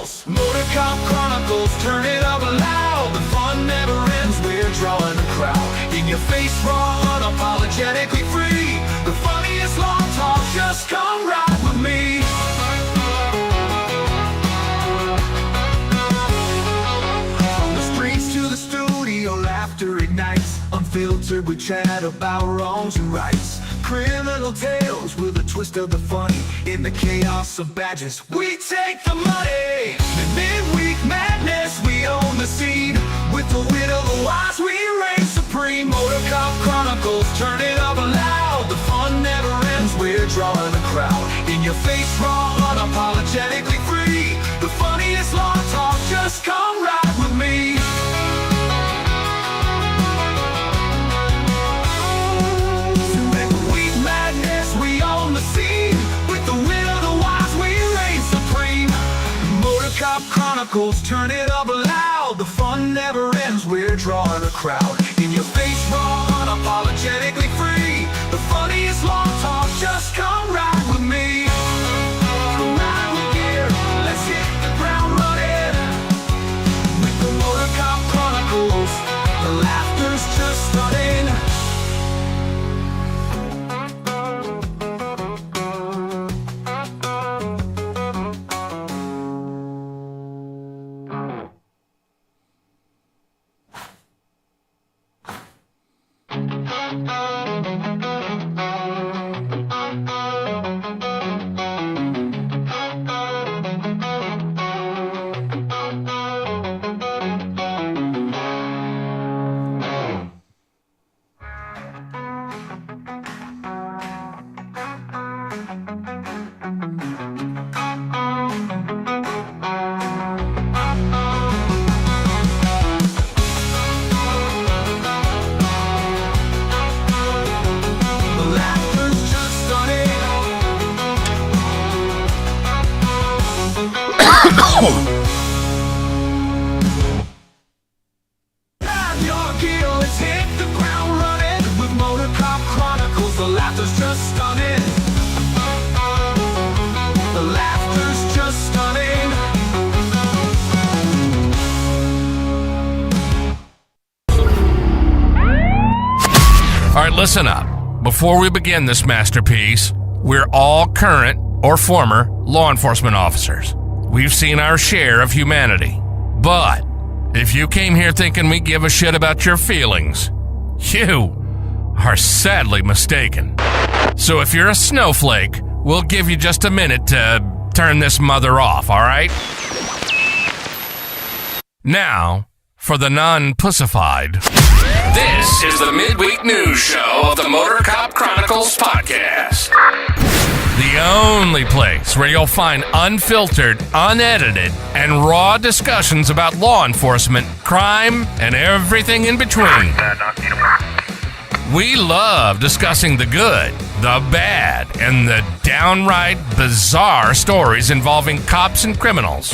Chronicles. Motorcop Chronicles, turn it up loud. The fun never ends, we're drawing a crowd. In your face, raw, unapologetically free. The funniest long talk, just come ride with me. From the streets to the studio, laughter ignites. Unfiltered, we chat about wrongs and rights. Criminal tales with a twist of the funny. In the chaos of badges, we take the money. The midweek madness, we own the scene. With the wit of the wise, we reign supreme. Motorcop Chronicles, turn it up loud. The fun never ends, we're drawing a crowd. In your face, raw, unapologetically free. The funniest long talk, just come ride with me. Chronicles, turn it up loud. The fun never ends, we're drawing a crowd. In your face, raw, unapologetically free. The funniest long talk, just come ride with me. Come ride with gear, let's hit the ground running. With the Motorcop Chronicles, the laughter's just starting. Listen up. Before we begin this masterpiece, we're all current or former law enforcement officers. We've seen our share of humanity. But if you came here thinking we give a shit about your feelings, you are sadly mistaken. So if you're a snowflake, we'll give you just a minute to turn this mother off, all right? Now, for the non-pussified. This is the midweek news show of the Motorcop Chronicles podcast. The only place where you'll find unfiltered, unedited, and raw discussions about law enforcement, crime, and everything in between. We love discussing the good, the bad, and the downright bizarre stories involving cops and criminals.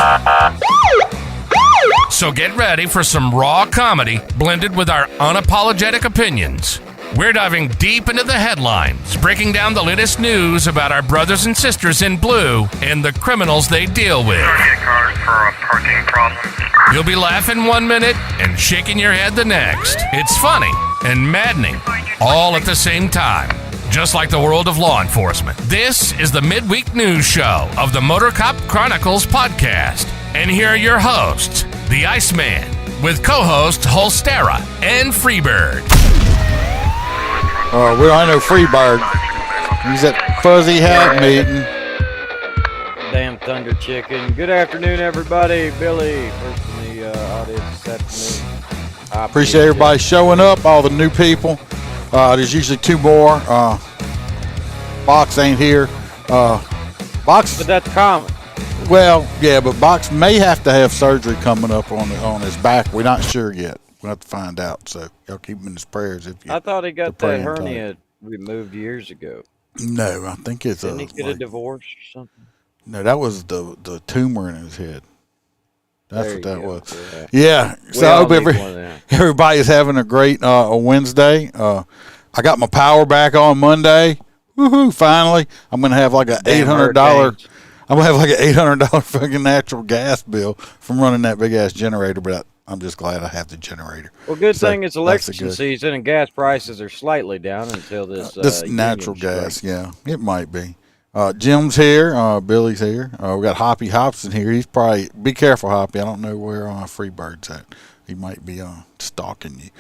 So get ready for some raw comedy blended with our unapologetic opinions. We're diving deep into the headlines, breaking down the latest news about our brothers and sisters in blue and the criminals they deal with. You'll be laughing 1 minute and shaking your head the next. It's funny and maddening all at the same time, just like the world of law enforcement. This is the midweek news show of the Motorcop Chronicles podcast. And here are your hosts, the Iceman, with co-hosts Holstera and Freebird. We ain't no Freebird. He's at Fuzzy Hat meeting. Damn Thunder Chicken. Good afternoon, everybody. Billy, first in the audience this afternoon. I appreciate everybody showing up, all the new people. There's usually two more. Box ain't here. Box. But that's common. Well, yeah, but Box may have to have surgery coming up on his back. We're not sure yet. We'll have to find out. So y'all keep him in his prayers. If you. I thought he got that hernia removed years ago. No, I think it's Didn't he get a divorce or something? No, that was the tumor in his head. That's what that was. Yeah. So I hope everybody's having a great Wednesday. I got my power back on Monday. Woohoo! Finally, I'm gonna have like a $800. I'm gonna have like an $800 fucking natural gas bill from running that big ass generator. But I'm just glad I have the generator. Well, good So, thing it's election good. season and gas prices are slightly down until this. This natural gas, yeah, it might be. Jim's here. Billy's here. We got Hoppy Hobson here. He's probably be careful, Hoppy. I don't know where Freebird's at. He might be stalking you.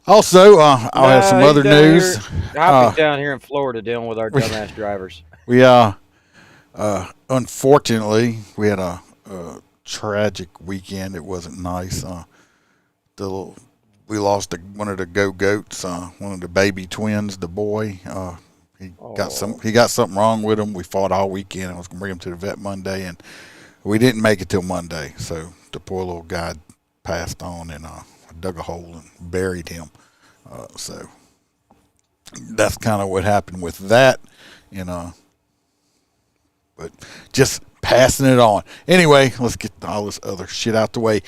Also, I'll have some other news. Hoppy's down here in Florida dealing with our dumbass drivers. We unfortunately we had a tragic weekend. It wasn't nice. We lost one of the goats, one of the baby twins, the boy. He got something wrong with him. We fought all weekend. I was gonna bring him to the vet Monday, and we didn't make it till Monday. So the poor little guy passed on, and I dug a hole and buried him. So that's kind of what happened with that, but just passing it on. Anyway, let's get all this other shit out the way.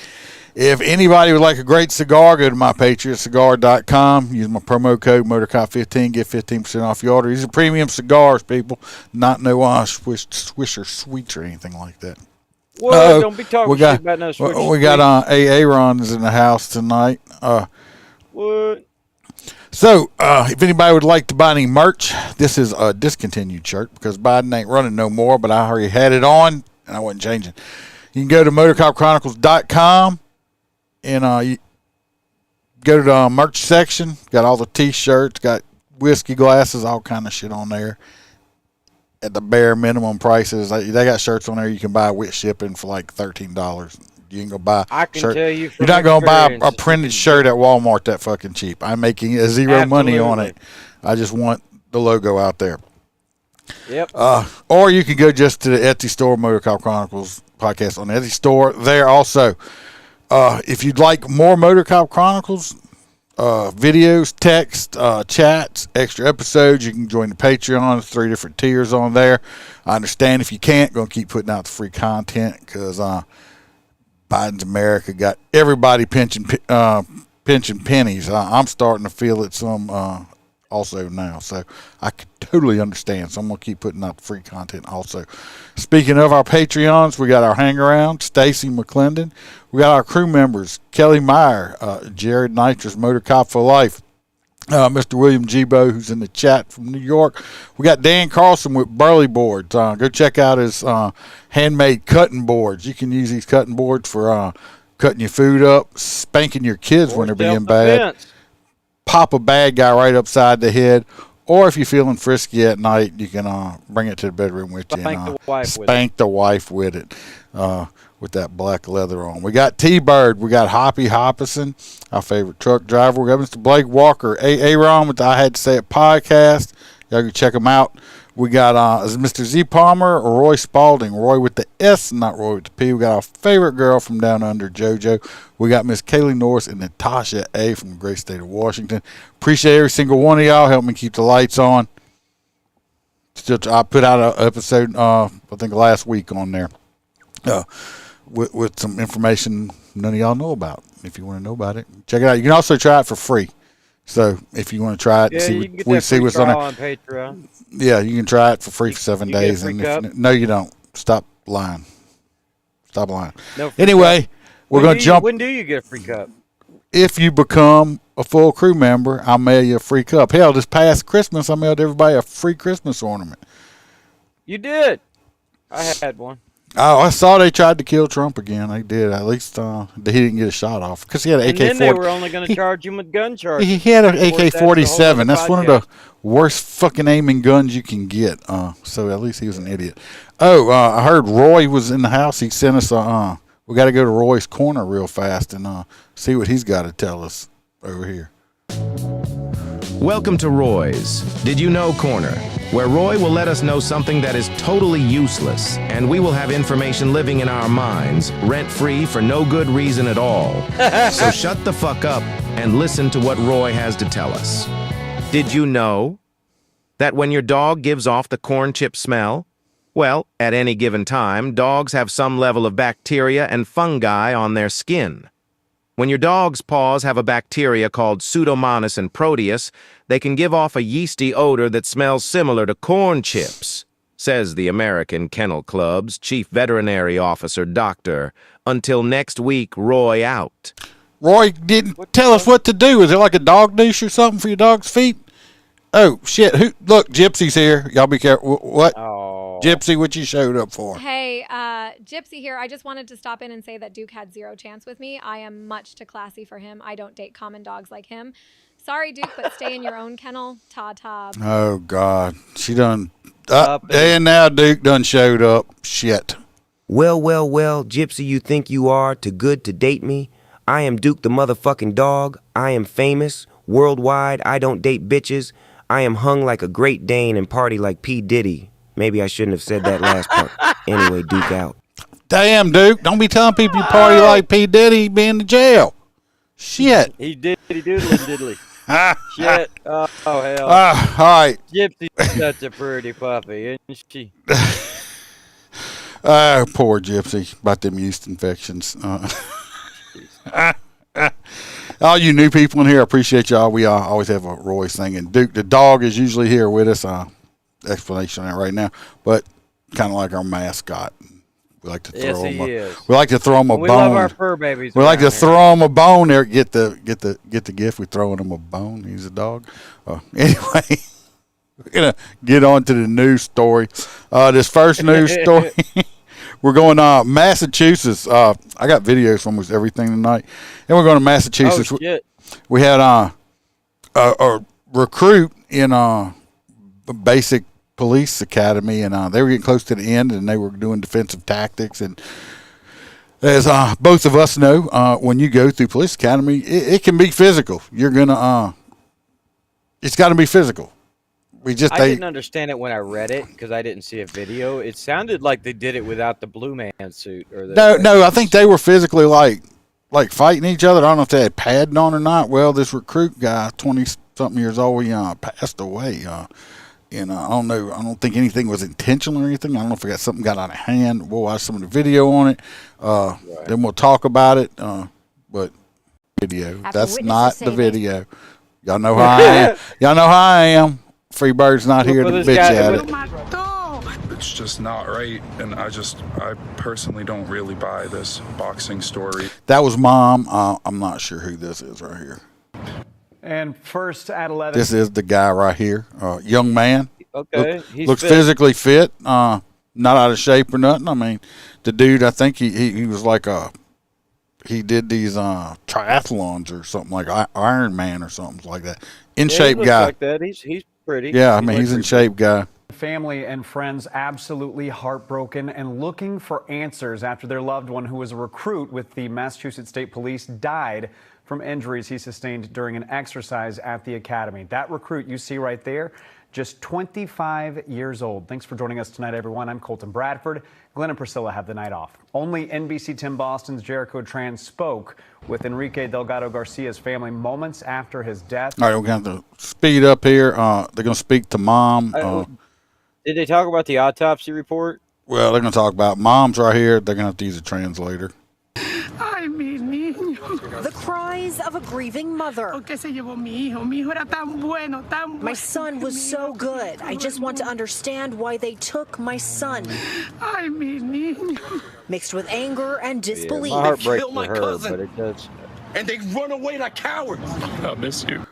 If anybody would like a great cigar, go to mypatriotcigar.com. Use my promo code Motorcop15. Get 15% off your order. These are premium cigars, people. Not no Swisher Sweets or anything like that. Well, don't be talking shit about no Swisher We got AA Rons in the house tonight. What? So, if anybody would like to buy any merch, this is a discontinued shirt because Biden ain't running no more, but I already had it on and I wasn't changing. You can go to motorcopchronicles.com and you go to the merch section. Got all the T-shirts, got whiskey glasses, all kind of shit on there. At the bare minimum prices, they got shirts on there you can buy with shipping for like $13. You can go buy I can shirt. tell you You're not going to buy a printed shirt at Walmart that fucking cheap. I'm making zero money on it. I just want the logo out there. Yep. Or you can go just to the Etsy store, Motorcop Chronicles podcast on the Etsy store. There also, if you'd like more Motorcop Chronicles videos, text, chats, extra episodes, you can join the Patreon. 3 different tiers on there. I understand if you can't, going to keep putting out the free content because Biden's America got everybody pinching pennies. I'm starting to feel it some also now, so I could totally understand. So I'm gonna keep putting out the free content also. Speaking of our Patreons, we got our hangaround, Stacy McClendon. We got our crew members, Kelly Meyer, Jared Nitrous, Motor Cop for Life, Mr. William Gibo, who's in the chat from New York. We got Dan Carlson with Burley Boards. Go check out his handmade cutting boards. You can use these cutting boards for cutting your food up, spanking your kids when they're being bad, pop a bad guy right upside the head, or if you're feeling frisky at night, you can bring it to the bedroom with you and spank the wife with it. With that black leather on. We got T-Bird. We got Hoppy Hopperson, our favorite truck driver. We got Mr. Blake Walker, Ron with the I Had to Say It podcast. Y'all can check him out. We got Mr. Z Palmer, Roy Spalding, Roy with the S, not Roy with the P. We got our favorite girl from down under, JoJo. We got Miss Kaylee Norris and Natasha A. from the great state of Washington. Appreciate every single one of y'all. Help me keep the lights on. I put out an episode, I think last week on there. With some information none of y'all know about. If you want to know about it, check it out. You can also try it for free. So if you want to try it, and see what's on there. On Patreon. Yeah, you can try it for free for 7 days. No, you don't. Stop lying. Stop lying. No anyway, we're going to jump. When do you get a free cup? If you become a full crew member, I'll mail you a free cup. Hell, this past Christmas, I mailed everybody a free Christmas ornament. You did. I had one. Oh, I saw they tried to kill Trump again. They did. At least he didn't get a shot off because he had an AK-47. And then they were only going to charge him with gun charges. He had an AK-47. That's one of the worst fucking aiming guns you can get. So at least he was an idiot. Oh, I heard Roy was in the house. He sent us we got to go to Roy's Corner real fast and see what he's got to tell us over here. Welcome to Roy's Did You Know Corner, where Roy will let us know something that is totally useless, and we will have information living in our minds, rent-free for no good reason at all. So shut the fuck up and listen to what Roy has to tell us. Did you know that when your dog gives off the corn chip smell, well, at any given time, dogs have some level of bacteria and fungi on their skin. When your dog's paws have a bacteria called Pseudomonas and Proteus, they can give off a yeasty odor that smells similar to corn chips. says the American Kennel Club's Chief Veterinary Officer, Doctor. Until next week, Roy out. Roy didn't tell us what to do. Is it like a dog douche or something for your dog's feet? Oh, shit. Look, Gypsy's here. Y'all be careful. What? Oh. Gypsy, what you showed up for? Hey, Gypsy here. I just wanted to stop in and say that Duke had zero chance with me. I am much too classy for him. I don't date common dogs like him. Sorry, Duke, but stay in your own kennel. Ta-ta. Oh, God. She done. And now Duke done showed up. Shit. Well, Gypsy, you think you are too good to date me? I am Duke the motherfucking dog. I am famous. Worldwide, I don't date bitches. I am hung like a Great Dane and party like P Diddy. Maybe I shouldn't have said that last part. Anyway, Duke out. Damn, Duke. Don't be telling people you party like P Diddy be in the jail. Shit. He diddly diddly. Shit. Oh, hell. All right. Gypsy's such a pretty puppy, isn't she? Poor Gypsy. About them yeast infections. All you new people in here, I appreciate y'all. We always have a Royce thing. And Duke, the dog, is usually here with us. Explanation on that right now. But kind of like our mascot. We like to throw him. We like to throw him a bone. We love our fur babies. We like to throw him a bone. There, get the gift. We're throwing him a bone. He's a dog. Anyway, we're gonna get on to the news story. This first news story. We're going to Massachusetts. I got videos from almost everything tonight, and we're going to Massachusetts. Oh, shit. We had a recruit in a basic police academy, and they were getting close to the end, and they were doing defensive tactics. And as both of us know, when you go through police academy, it can be physical. You're gonna, it's got to be physical. I didn't understand it when I read it because I didn't see a video. It sounded like they did it without the Blue Man suit. Or No, I think they were physically like fighting each other. I don't know if they had padding on or not. Well, this recruit guy, 20-something years old, he passed away. And I don't know. I don't think anything was intentional or anything. I don't know if something got out of hand. We'll watch some of the video on it. Right. Then we'll talk about it. But video. That's not the video. Y'all know how I am. Y'all know how I am. Freebird's not here to bitch at it. It's just not right, and I personally don't really buy this boxing story. That was Mom. I'm not sure who this is right here. And first at 11. This is the guy right here. Young man. Okay. Looks physically fit. Not out of shape or nothing. I mean, the dude, I think he was like he did these triathlons or something like Iron Man or something like that. In shape he looks guy. like that. He's pretty. Yeah, I mean, he's in shape guy. Family and friends absolutely heartbroken and looking for answers after their loved one, who was a recruit with the Massachusetts State Police, died from injuries he sustained during an exercise at the academy. That recruit you see right there, just 25 years old. Thanks for joining us tonight, everyone. I'm Colton Bradford. Glenn and Priscilla have the night off. Only NBC Tim Boston's Jericho Tran spoke with Enrique Delgado Garcia's family moments after his death. All right, we're going to have to speed up here. They're going to speak to Mom. Did they talk about the autopsy report? Well, they're going to talk about Mom's right here. They're going to have to use a translator. The cries of a grieving mother. My son was so good. I just want to understand why they took my son. Mixed with anger and disbelief. My heart breaks killed my for her, cousin. but it does. And they run away like cowards. I miss you.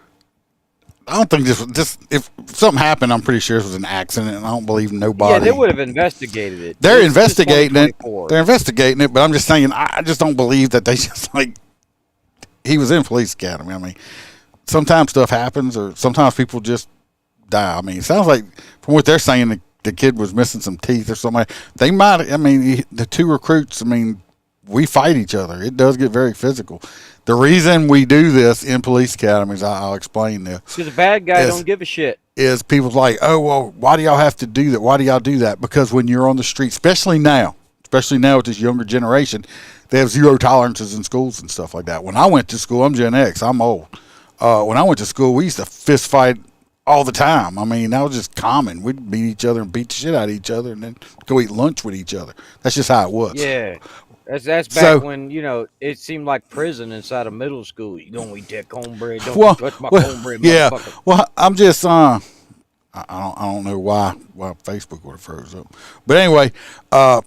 I don't think this if something happened, I'm pretty sure this was an accident, and I don't believe nobody. Yeah, they would have investigated it. They're investigating it. They're investigating it, but I'm just saying, I just don't believe that they just he was in police academy. I mean, sometimes stuff happens, or sometimes people just die. I mean, it sounds like from what they're saying, the kid was missing some teeth or something. They might. I mean, the two recruits. I mean, we fight each other. It does get very physical. The reason we do this in police academies, I'll explain this. Because the bad guy don't give a shit. Is people's like, oh, well, why do y'all have to do that? Why do y'all do that? Because when you're on the street, especially now with this younger generation, they have zero tolerances in schools and stuff like that. When I went to school, I'm Gen X, I'm old. When I went to school, we used to fist fight all the time. I mean, that was just common. We'd beat each other and beat the shit out of each other and then go eat lunch with each other. That's just how it was. Yeah. That's back when, it seemed like prison inside of middle school. You don't eat that cornbread. Don't touch my cornbread, yeah. motherfucker. Well, I'm just I don't know why Facebook would have froze up. But anyway, I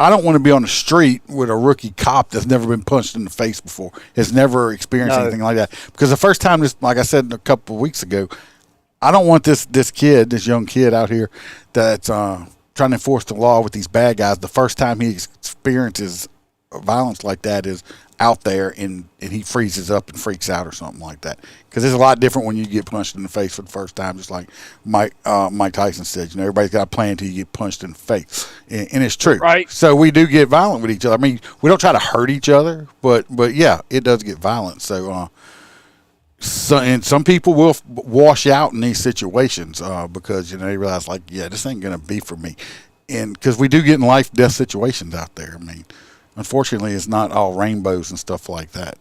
don't want to be on the street with a rookie cop that's never been punched in the face before, has never experienced anything like that. Because the first time, like I said a couple of weeks ago, I don't want this young kid out here that's trying to enforce the law with these bad guys. The first time he experiences violence like that is out there and he freezes up and freaks out or something like that. Because it's a lot different when you get punched in the face for the first time, just like Mike Tyson said. Everybody's got a plan until you get punched in the face, and it's true. Right. So we do get violent with each other. I mean, we don't try to hurt each other, but yeah, it does get violent. So and some people will wash out in these situations because they realize this ain't gonna be for me, and because we do get in life death situations out there. I mean, unfortunately, it's not all rainbows and stuff like that.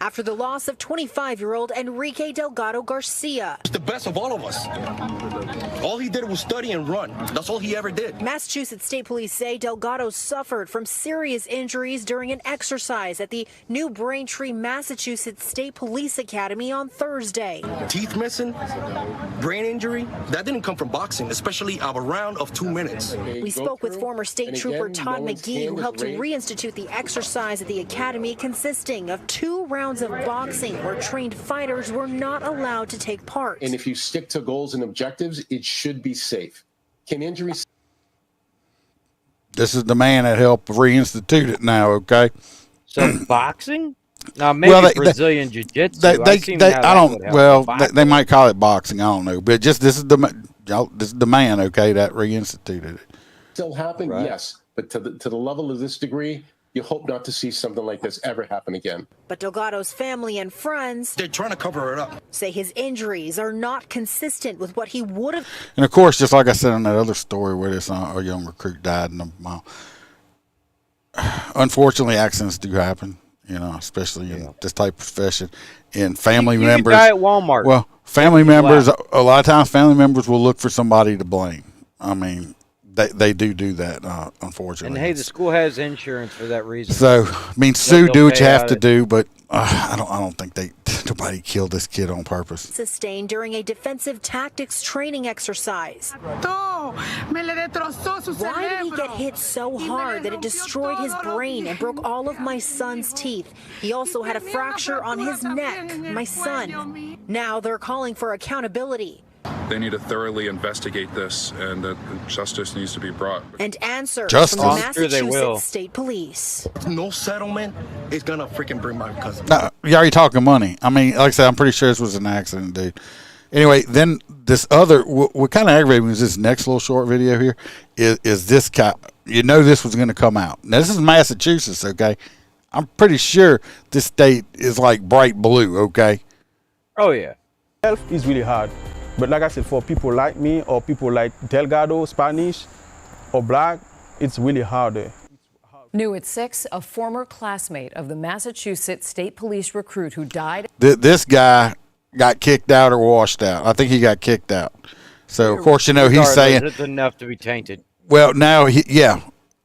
After the loss of 25-year-old Enrique Delgado Garcia. He's the best of all of us. All he did was study and run. That's all he ever did. Massachusetts State Police say Delgado suffered from serious injuries during an exercise at the New Braintree, Massachusetts State Police Academy on Thursday. Teeth missing, brain injury, that didn't come from boxing, especially a round of 2 minutes. We spoke with former State Trooper Todd McGee, who helped to reinstitute the exercise at the academy, consisting of 2 rounds of boxing where trained fighters were not allowed to take part. And if you stick to goals and objectives, it should be safe. Can injuries... This is the man that helped reinstitute it now, okay? So boxing? Now maybe Brazilian Jiu-Jitsu. They might call it boxing. I don't know, but this is the man, okay, that reinstituted it. Still happen, right. Yes, but to the level of this degree, you hope not to see something like this ever happen again. But Delgado's family and friends, they're trying to cover it up, say his injuries are not consistent with what he would have. And of course, just like I said in that other story where this a young recruit died in a mile. Unfortunately, accidents do happen, especially in this type of profession. And family members. Die at Walmart. Well, family members, a lot of times family members will look for somebody to blame. I mean, they do that, unfortunately. And hey, the school has insurance for that reason. So, I mean, sue, do what you have to do, but I don't think nobody killed this kid on purpose. Sustained during a defensive tactics training exercise. Why did he get hit so hard that it destroyed his brain and broke all of my son's teeth? He also had a fracture on his neck, my son. Now they're calling for accountability. They need to thoroughly investigate this, and that justice needs to be brought. And answers Justice. from the Massachusetts State Police. No settlement is gonna freaking bring my cousin. No, you're already talking money. I mean, like I said, I'm pretty sure this was an accident, dude. Anyway, then this other, what kind of aggravated me was this next little short video here, is this guy, this was going to come out. Now, this is Massachusetts, okay? I'm pretty sure this state is like bright blue, okay? Oh, yeah. Health is really hard. But like I said, for people like me or people like Delgado, Spanish, or black, it's really hard. New at 6, a former classmate of the Massachusetts State Police recruit who died. This guy got kicked out or washed out. I think he got kicked out. So, of course, he's saying... It's enough to be tainted. Well, now, I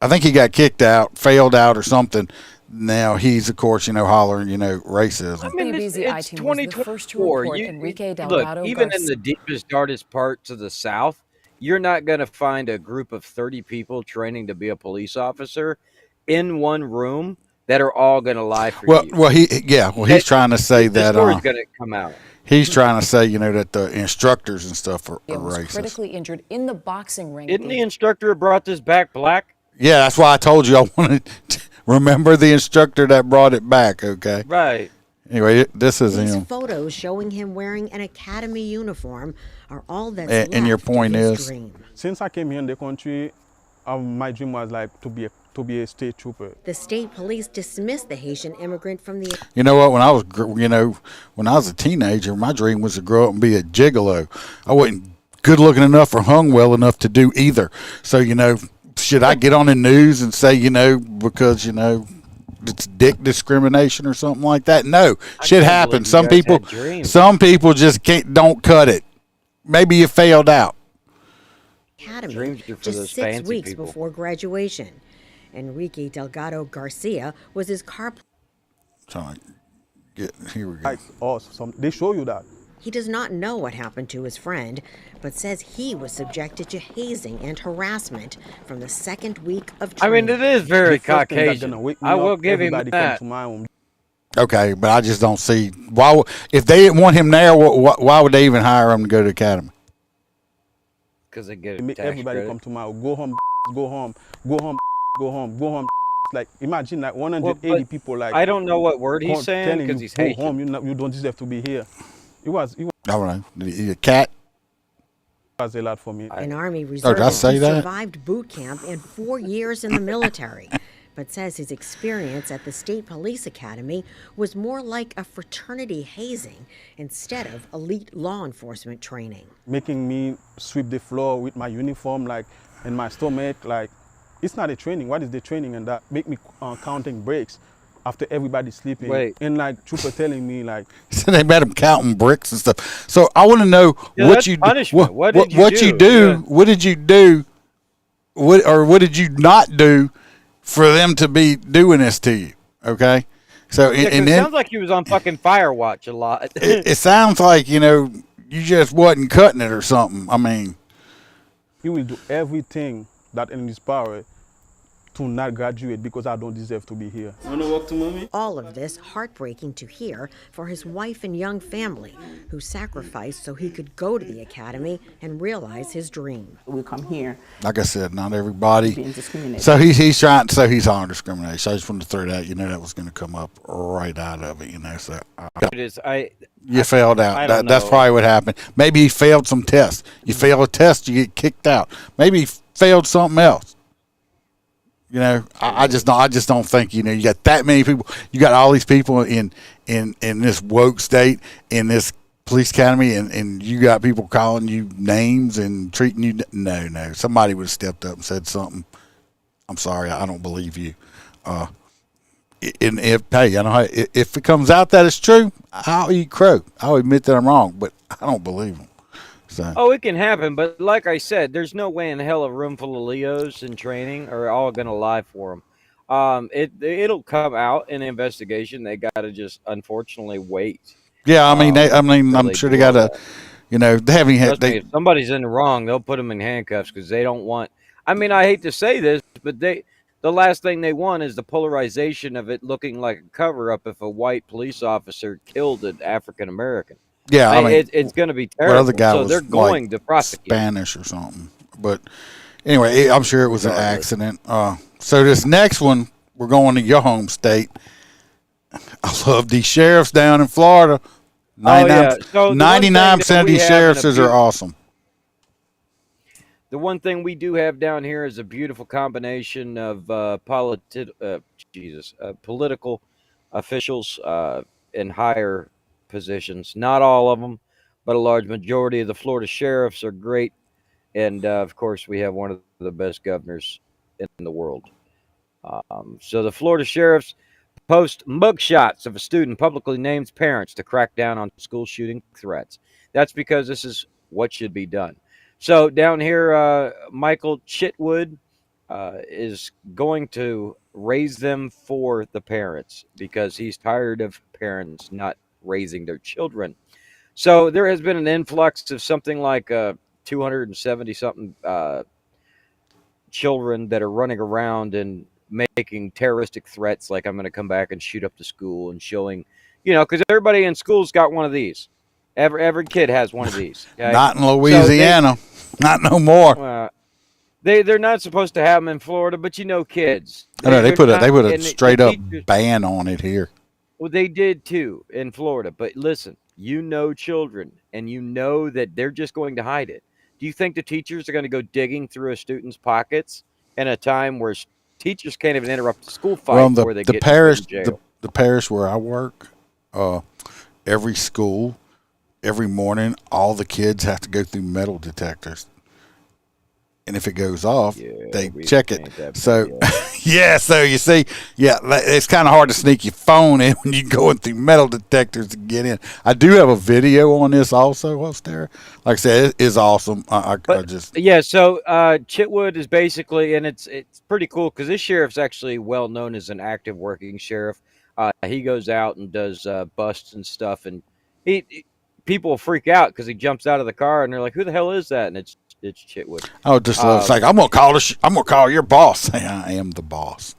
think he got kicked out, failed out or something. Now he's, of course, hollering, racism. I mean, it's 2024. Look, even in the deepest, darkest parts of the South, you're not going to find a group of 30 people training to be a police officer in one room that are all going to lie for you. Well, he's trying to say that the story's going to come out. He's trying to say, that the instructors and stuff are was racist. Critically injured in the boxing ring. Isn't the instructor who brought this back black? Yeah, that's why I told you I wanted to remember the instructor that brought it back, okay? Right. Anyway, this is These him. photos showing him wearing an academy uniform are all that's left and your point of his is? dream. Since I came here in the country, my dream was to be a state trooper. The state police dismissed the Haitian immigrant from the... You know what? When I was a teenager, my dream was to grow up and be a gigolo. I wasn't good looking enough or hung well enough to do either. So, should I get on the news and say, because, it's dick discrimination or something like that? No, shit happens. Some people just don't cut it. Maybe you failed out. Academy just 6 weeks before graduation. Enrique Delgado Garcia was his car. Sorry. Here we go. Like us, they show you that. He does not know what happened to his friend, but says he was subjected to hazing and harassment from the second week of I training. mean, it is very The first thing that's Caucasian. gonna wake me I will up, give him everybody that. come to my room. Okay, but I just don't see why. If they didn't want him there, why would they even hire him to go to the academy? Because they get They make tax everybody credit. come to my room. Go home, go home, go home, go home, go home. Like imagine like 180 Well, but people like I don't know what word he's saying telling because you he's go Haitian. home. You don't deserve to be here. It was I don't know. A cat. was a lot for me. An Army did I reservist say who that? survived boot camp and 4 years in the military, but says his experience at the State Police Academy was more like a fraternity hazing instead of elite law enforcement training. Making me sweep the floor with my uniform, like in my stomach, like it's not a training. What is the training? And that make me counting breaks after everybody sleeping. Wait. And like trooper telling me like, So they made him counting bricks and stuff. So I want to know Yeah, what that's you punishment. What did you what do? you do? Yeah. What did you do? What did you not do for them to be doing this to you? Okay, so Yeah, 'cause and it then sounds like he was on fucking Fire Watch a lot. it sounds like you just wasn't cutting it or something. I mean, he will do everything that in his power to not graduate because I don't deserve to be here. Wanna walk to mommy? All of this heartbreaking to hear for his wife and young family, who sacrificed so he could go to the academy and realize his dream. We come here. like I said, not everybody. Being discriminated. So he's trying. So he's on discrimination. I just wanted to throw that. That was going to come up right out of it. So It is. you failed out. I don't That's know. probably what happened. Maybe he failed some tests. You fail a test, you get kicked out. Maybe he failed something else. I just don't think you got that many people. You got all these people in this woke state, in this police academy, and you got people calling you names and treating you. No. Somebody would have stepped up and said something. I'm sorry, I don't believe you. And if it comes out that it's true, I'll eat crow. I'll admit that I'm wrong, but I don't believe them. So. Oh, it can happen, but like I said, there's no way in hell a room full of Leos in training are all gonna lie for him. It'll come out in the investigation. They gotta just unfortunately wait. Yeah, I'm sure they gotta, they haven't had. Trust me, if somebody's in the wrong, they'll put them in handcuffs because they don't want. I mean, I hate to say this, but the last thing they want is the polarization of it looking like a cover up if a white police officer killed an African American. Yeah, it's going to be terrible. What other guy so was they're going to prosecute. Spanish or something. But anyway, I'm sure it was an accident. So this next one, we're going to your home state. I love these sheriffs down in Florida. 99% of these sheriffs are awesome. The one thing we do have down here is a beautiful combination of political officials in higher positions. Not all of them, but a large majority of the Florida sheriffs are great. And, of course, we have one of the best governors in the world. So the Florida sheriffs post mugshots of a student publicly names parents to crack down on school shooting threats. That's because this is what should be done. So down here, Michael Chitwood is going to raise them for the parents because he's tired of parents not raising their children. So there has been an influx of something like 270 something children that are running around and making terroristic threats like I'm going to come back and shoot up the school and showing, because everybody in school's got one of these. Every kid has one of these. Okay? Not in Louisiana. Not no more. They're not supposed to have them in Florida, but kids. I know they put a straight up ban on it here. Well, they did too in Florida. But listen, children, and that they're just going to hide it. Do you think the teachers are going to go digging through a student's pockets in a time where teachers can't even interrupt the school fight before they get in jail? The parish where I work, every school, every morning, all the kids have to go through metal detectors. And if it goes off, they check it. So, so you see, it's kind of hard to sneak your phone in when you're going through metal detectors to get in. I do have a video on this also, Like I said, it is awesome. So Chitwood is basically, and it's pretty cool because this sheriff's actually well known as an active working sheriff. He goes out and does busts and stuff, and people freak out because he jumps out of the car, and they're like, "Who the hell is that?" And it's Chitwood. Oh, just it's like I'm gonna call your boss. I am the boss.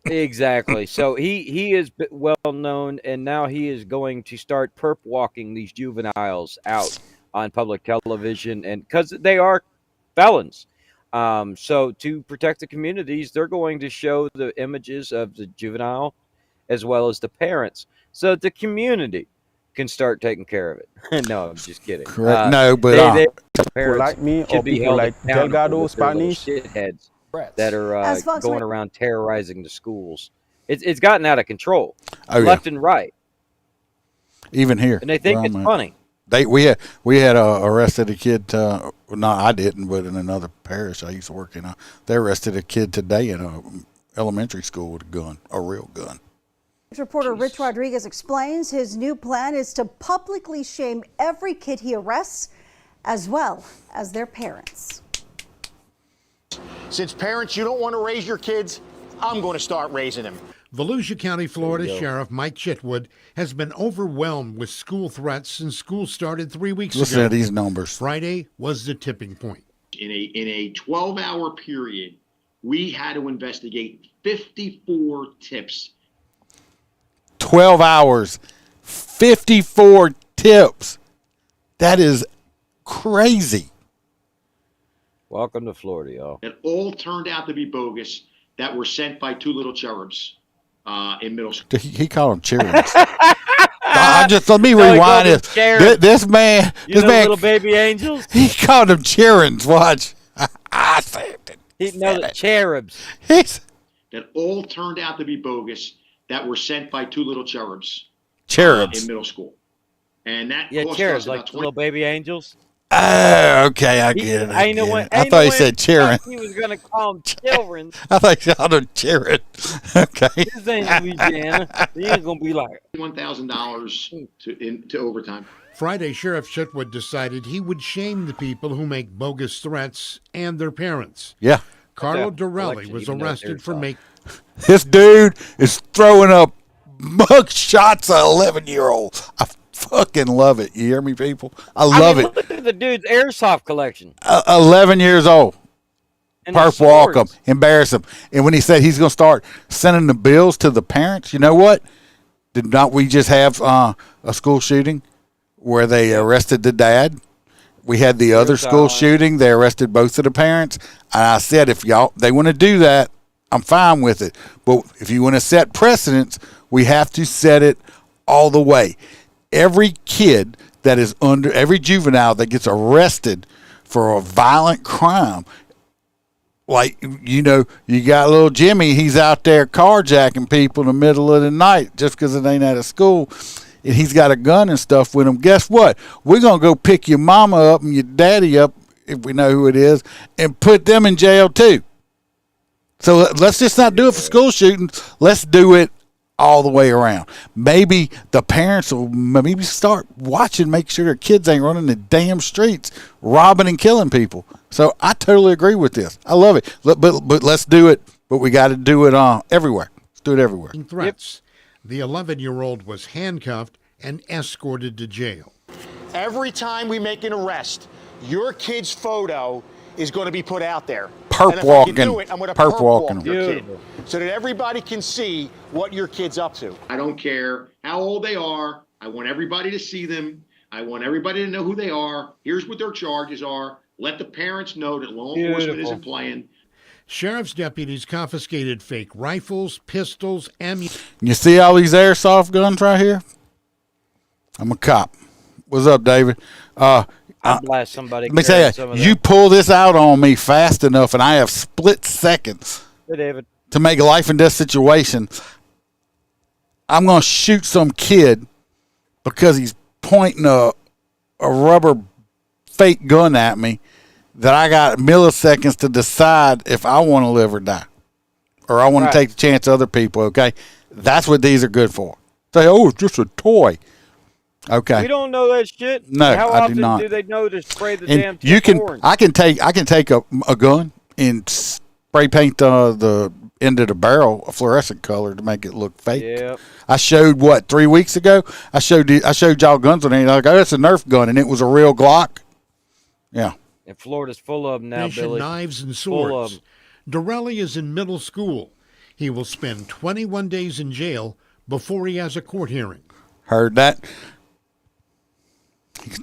Exactly. So he is well known, and now he is going to start perp walking these juveniles out on public television, and because they are felons. So to protect the communities, they're going to show the images of the juvenile as well as the parents, so that the community can start taking care of it. No, I'm just kidding. Correct. No, but people like me or people like Delgado, Spanish shitheads that are going around terrorizing the schools. It's gotten out of control, left and right. Even here, and they think it's funny. We had arrested a kid. No, I didn't, but in another parish I used to work in, they arrested a kid today in a elementary school with a gun, a real gun. Reporter Rich Rodriguez explains his new plan is to publicly shame every kid he arrests, as well as their parents. Since parents, you don't want to raise your kids, I'm going to start raising them. Volusia County, Florida Sheriff Mike Chitwood has been overwhelmed with school threats since school started 3 weeks ago. Listen to these numbers. Friday was the tipping point. In a 12-hour period, we had to investigate 54 tips. 12 hours, 54 tips. That is crazy. Welcome to Florida, y'all. That all turned out to be bogus, that were sent by two little cherubs in middle school. He called them cherubs. Let me rewind this. This man, little baby angels. He called them cherubs. Watch. I said it. He knows cherubs. That all turned out to be bogus, that were sent by two little cherubs. Cherubs. In middle school. And that cost cherubs, us like about little baby angels. Oh, okay, I get it. I thought he said children. He was going to call them children. I thought he called them children. Okay. This ain't Louisiana. He ain't going to be like $1,000 to overtime. Friday, Sheriff Chitwood decided he would shame the people who make bogus threats and their parents. Yeah. Carlo Dorelli was arrested for making... This dude is throwing up mug shots at 11-year-olds. I fucking love it. You hear me, people? I love it. Look at the dude's airsoft collection. 11 years old. And Perp walk them, embarrass them. And when he said he's going to start sending the bills to the parents, you know what? Did not we just have a school shooting where they arrested the dad? We had the other school shooting. They arrested both of the parents. And I said, if they want to do that, I'm fine with it. But if you want to set precedents, we have to set it all the way. Every kid that is every juvenile that gets arrested for a violent crime, like, you got little Jimmy, he's out there carjacking people in the middle of the night just because it ain't out of school, and he's got a gun and stuff with him. Guess what? We're going to go pick your mama up and your daddy up, if we know who it is, and put them in jail too. So let's just not do it for school shootings. Let's do it all the way around. Maybe the parents will maybe start watching, make sure their kids ain't running the damn streets, robbing and killing people. So I totally agree with this. I love it. But let's do it. But we got to do it everywhere. Let's do it everywhere. Threats. The 11-year-old was handcuffed and escorted to jail. Every time we make an arrest, your kid's photo is going to be put out there. Perp walking. I'm going to perp walk your kid so that everybody can see what your kid's up to. I don't care how old they are. I want everybody to see them. I want everybody to know who they are. Here's what their charges are. Let the parents know that law enforcement isn't playing. Sheriff's deputies confiscated fake rifles, pistols, ammunition. You see all these airsoft guns right here? I'm a cop. What's up, David? I'll blast somebody. Let me tell you, you pull this out on me fast enough, and I have split seconds to make a life and death situation. I'm going to shoot some kid because he's pointing a rubber fake gun at me that I got milliseconds to decide if I want to live or die, or I want to take the chance of other people, okay? That's what these are good for. Say, oh, it's just a toy. Okay. We don't know that shit. No, How I often do not. do they know to spray the And damn you can, orange? I can take a gun and spray paint the into the barrel a fluorescent color to make it look fake. Yep. I showed 3 weeks ago. I showed y'all guns on it. Like, oh, that's a Nerf gun, and it was a real Glock. Yeah. And Florida's full of them now, Nation Billy. knives and Full of swords. 'em. Dorelli is in middle school. He will spend 21 days in jail before he has a court hearing. Heard that.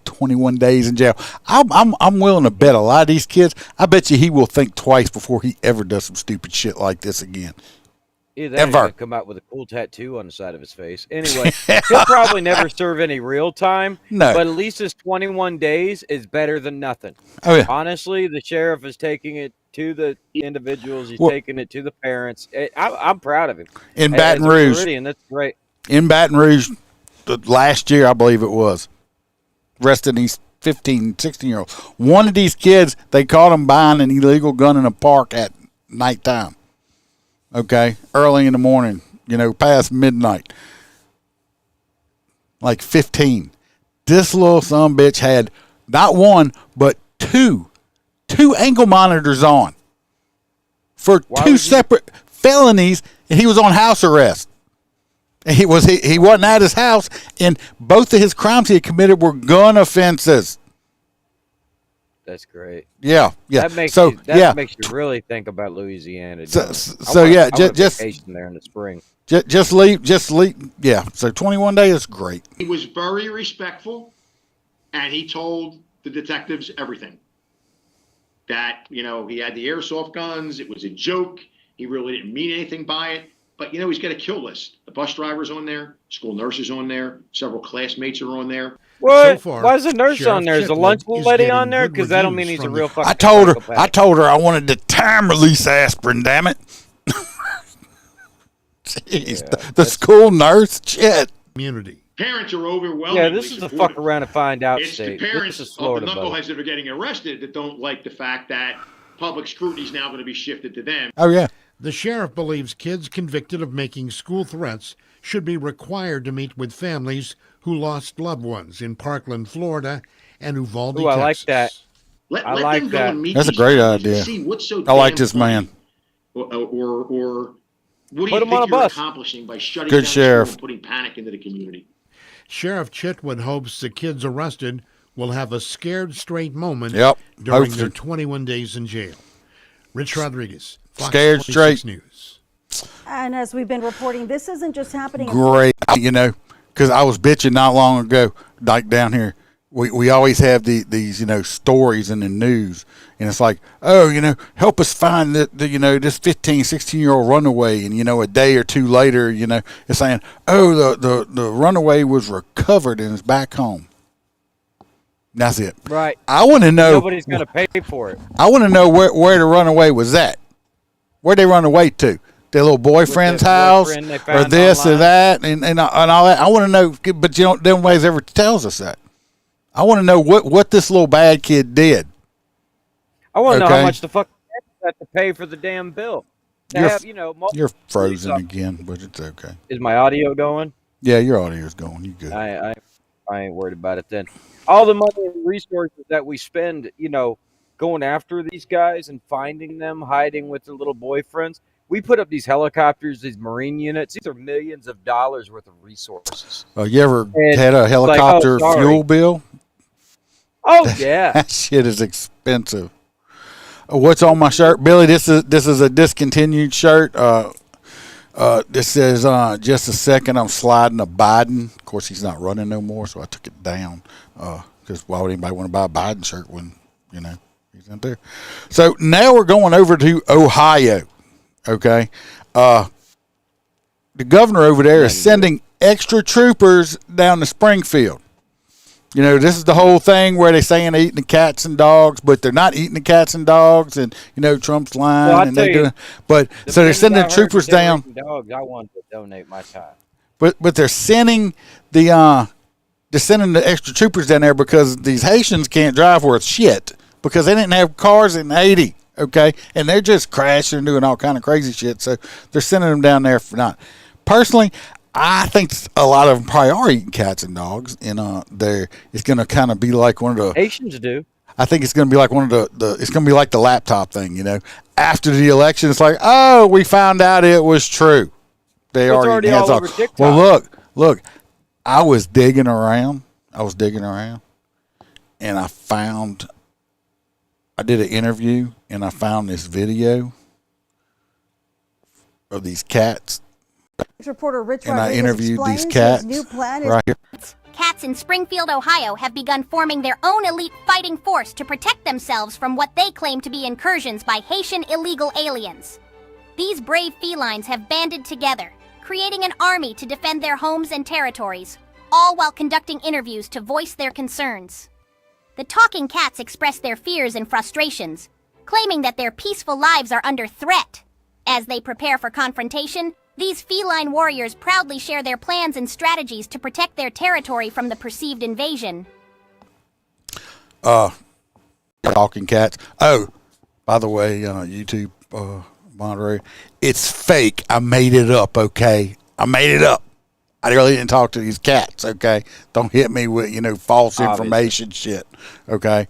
21 days in jail. I'm willing to bet a lot of these kids. I bet you he will think twice before he ever does some stupid shit like this again. Either that or he's gonna come out with a cool tattoo on the side of his face. Anyway, he'll probably never serve any real time. No. But at least his 21 days is better than nothing. Oh, yeah. Honestly, the sheriff is taking it to the individuals. He's Well, taking it to the parents. I'm proud of him. In Baton As a Rouge. Floridian, that's great. In Baton Rouge, last year, I believe it was, arrested these 15, 16-year-olds. One of these kids, they caught him buying an illegal gun in a park at nighttime. Okay, early in the morning, past midnight. Like 15. This little sumbitch had not one, but two ankle monitors on for two separate felonies, and he was on house arrest. And he wasn't at his house, and both of his crimes he had committed were gun offenses. That's great. Yeah. That makes you really think about Louisiana. So I want a vacation there in the spring. Just leave. Yeah. So 21 days is great. He was very respectful, and he told the detectives everything. That, he had the airsoft guns. It was a joke. He really didn't mean anything by it. But, he's got a kill list. The bus driver's on there. School nurses on there. Several classmates are on there. What? So far, Why is the nurse Sheriff on there? Is the Chitwood lunch is lady getting on there? good Because that don't mean reviews he's a from real the- fucking I told her I wanted the time release aspirin, damn it. Jeez, the school nurse, shit. Community. Parents are overwhelmingly Yeah, this is the fuck supportive. around and find out It's state. the parents This is of Florida, the buddy. knuckleheads that are getting arrested that don't like the fact that public scrutiny is now going to be shifted to them. Oh, yeah. The sheriff believes kids convicted of making school threats should be required to meet with families who lost loved ones in Parkland, Florida, and Uvalde, Ooh, I like Texas. that. Let like them go that. and meet That's a these great families and idea. see what's so I like damn this man. or what do Put you 'em on think a you're bus. accomplishing by shutting Good down sheriff. school and putting panic into the community? Sheriff Chitwood hopes the kids arrested will have a scared straight moment Yep, during hope their so. 21 days in jail. Rich Rodriguez, Fox Scared 26 straight. News. And as we've been reporting, this isn't just happening. Great. Because I was bitching not long ago, like down here. We always have these stories in the news, and it's like, oh, help us find this 15, 16-year-old runaway, and a day or two later, it's saying, oh, the runaway was recovered and is back home. That's it. Right. I want to know. Nobody's going to pay for it. I want to know where the runaway was at. Where'd they run away to? Their little boyfriend's house, boyfriend they or found this or online. that, and all that. I want to know, but them ways ever tells us that. I want to know what this little bad kid did. I want to know Okay. how much the fuck you have to pay for the damn bill. To You're, have, multiple you're police frozen officers. again, but it's okay. Is my audio going? Yeah, your audio's going. You good? I ain't worried about it then. All the money and resources that we spend, going after these guys and finding them, hiding with their little boyfriends. We put up these helicopters, these Marine units. These are millions of dollars worth of resources. You ever And had a it's like, oh, helicopter sorry. fuel bill? Oh yeah, That shit is expensive. What's on my shirt, Billy? This is a discontinued shirt. This says, just a second, I'm sliding a Biden. Of course, he's not running no more, so I took it down. Because why would anybody want to buy a Biden shirt when, he's not there? So now we're going over to Ohio, okay? The governor over there is sending extra troopers down to Springfield. This is the whole thing where they're saying they're eating the cats and dogs, but they're not eating the cats and dogs, and Trump's lying, Well, I'll and they tell you, doing. But so they're sending the troopers down. Dogs, I wanted to donate my time. But they're sending the extra troopers down there because these Haitians can't drive worth shit because they didn't have cars in '80, okay, and they're just crashing and doing all kind of crazy shit. So they're sending them down there for not. Personally, I think a lot of them probably are eating cats and dogs, and it's going to kind of be like one of the Haitians do. I think it's going to be like one of it's going to be like the laptop thing, After the election, it's like, oh, we found out it was true. They already all over TikTok. Well, look, I was digging around, and I did an interview, and I found this video of these cats. Reporter Rich And I Rodriguez interviewed explains these cats his new plan is right here. Cats in Springfield, Ohio have begun forming their own elite fighting force to protect themselves from what they claim to be incursions by Haitian illegal aliens. These brave felines have banded together, creating an army to defend their homes and territories, all while conducting interviews to voice their concerns. The talking cats express their fears and frustrations, claiming that their peaceful lives are under threat. As they prepare for confrontation, these feline warriors proudly share their plans and strategies to protect their territory from the perceived invasion. Talking cats. Oh, by the way, YouTube moderator, it's fake. I made it up, okay? I made it up. I really didn't talk to these cats, okay? Don't hit me with, false information shit, okay?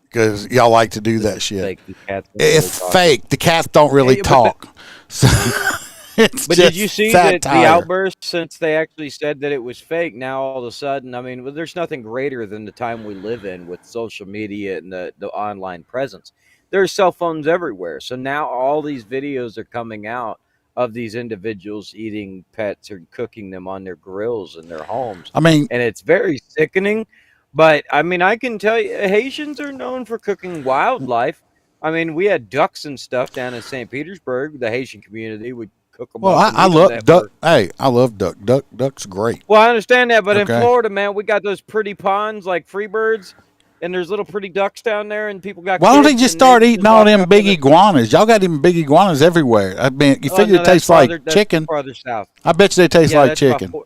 Because y'all like to do that shit. It's fake. The cats don't really talk. It's but just did you see satire. the outburst since they actually said that it was fake? Now all of a sudden, I mean, there's nothing greater than the time we live in with social media and the online presence. There's cell phones everywhere. So now all these videos are coming out of these individuals eating pets or cooking them on their grills in their homes. I mean, and it's very sickening. But I mean, I can tell you, Haitians are known for cooking wildlife. I mean, we had ducks and stuff down in St. Petersburg. The Haitian community would cook them. Well, I love duck. Hey, I love duck. Duck's great. Well, I understand that, but in Okay. Florida, man, we got those pretty ponds like Freebirds, and there's little pretty ducks down there, and people got. Why don't they kids, just and start they eating just all walk them up big and- iguanas? Y'all got even big iguanas everywhere. I mean, you Oh, figure no, it that's tastes like farther- that's chicken. farther south. I bet you they taste Yeah, like that's about chicken.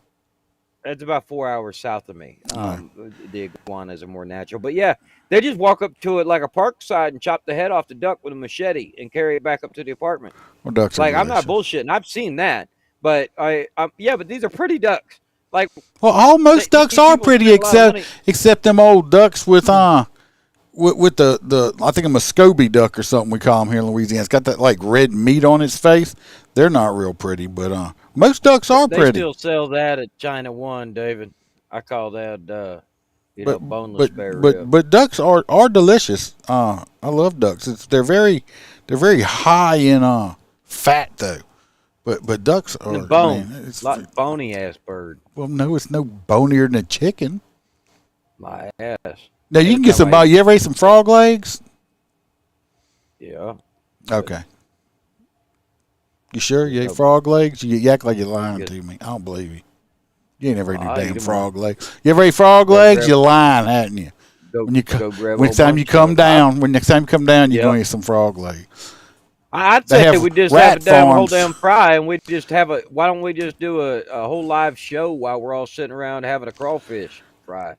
That's about 4 hours south of me. The iguanas are more natural, but yeah, they just walk up to it like a park side and chop the head off the duck with a machete and carry it back up to the apartment. Well, ducks are Like I'm not delicious. bullshitting. I've seen that, but but these are pretty ducks. Like Well, all most ducks are pretty, spend a lot of except them old ducks with the I think a Muscovy duck or something we call them here in Louisiana. It's got that like red meat on its face. They're not real pretty, but most ducks are They pretty. still sell that at China One, David. I call that boneless spare rib. But ducks are delicious. I love ducks. They're very high in fat though. But ducks are And bone. man, it's Like bony ass bird. well, no, it's no bonier than a chicken. My ass. Now you can get some. You ever ate some frog legs? Yeah. Okay. You sure you ate frog legs? You act like you're lying to me. I don't believe you. You ain't never ate no I eat damn 'em frog legs. You ever ate frog legs? You're lying, hadn't you? When you go grab when a next time bunch you of come them. down, when next time you come down, you're Yep. gonna eat some frog legs. I'd They say have we just rat have a damn whole farms. damn fry, and we just have a. Why don't we just do a whole live show while we're all sitting around having a crawfish fry?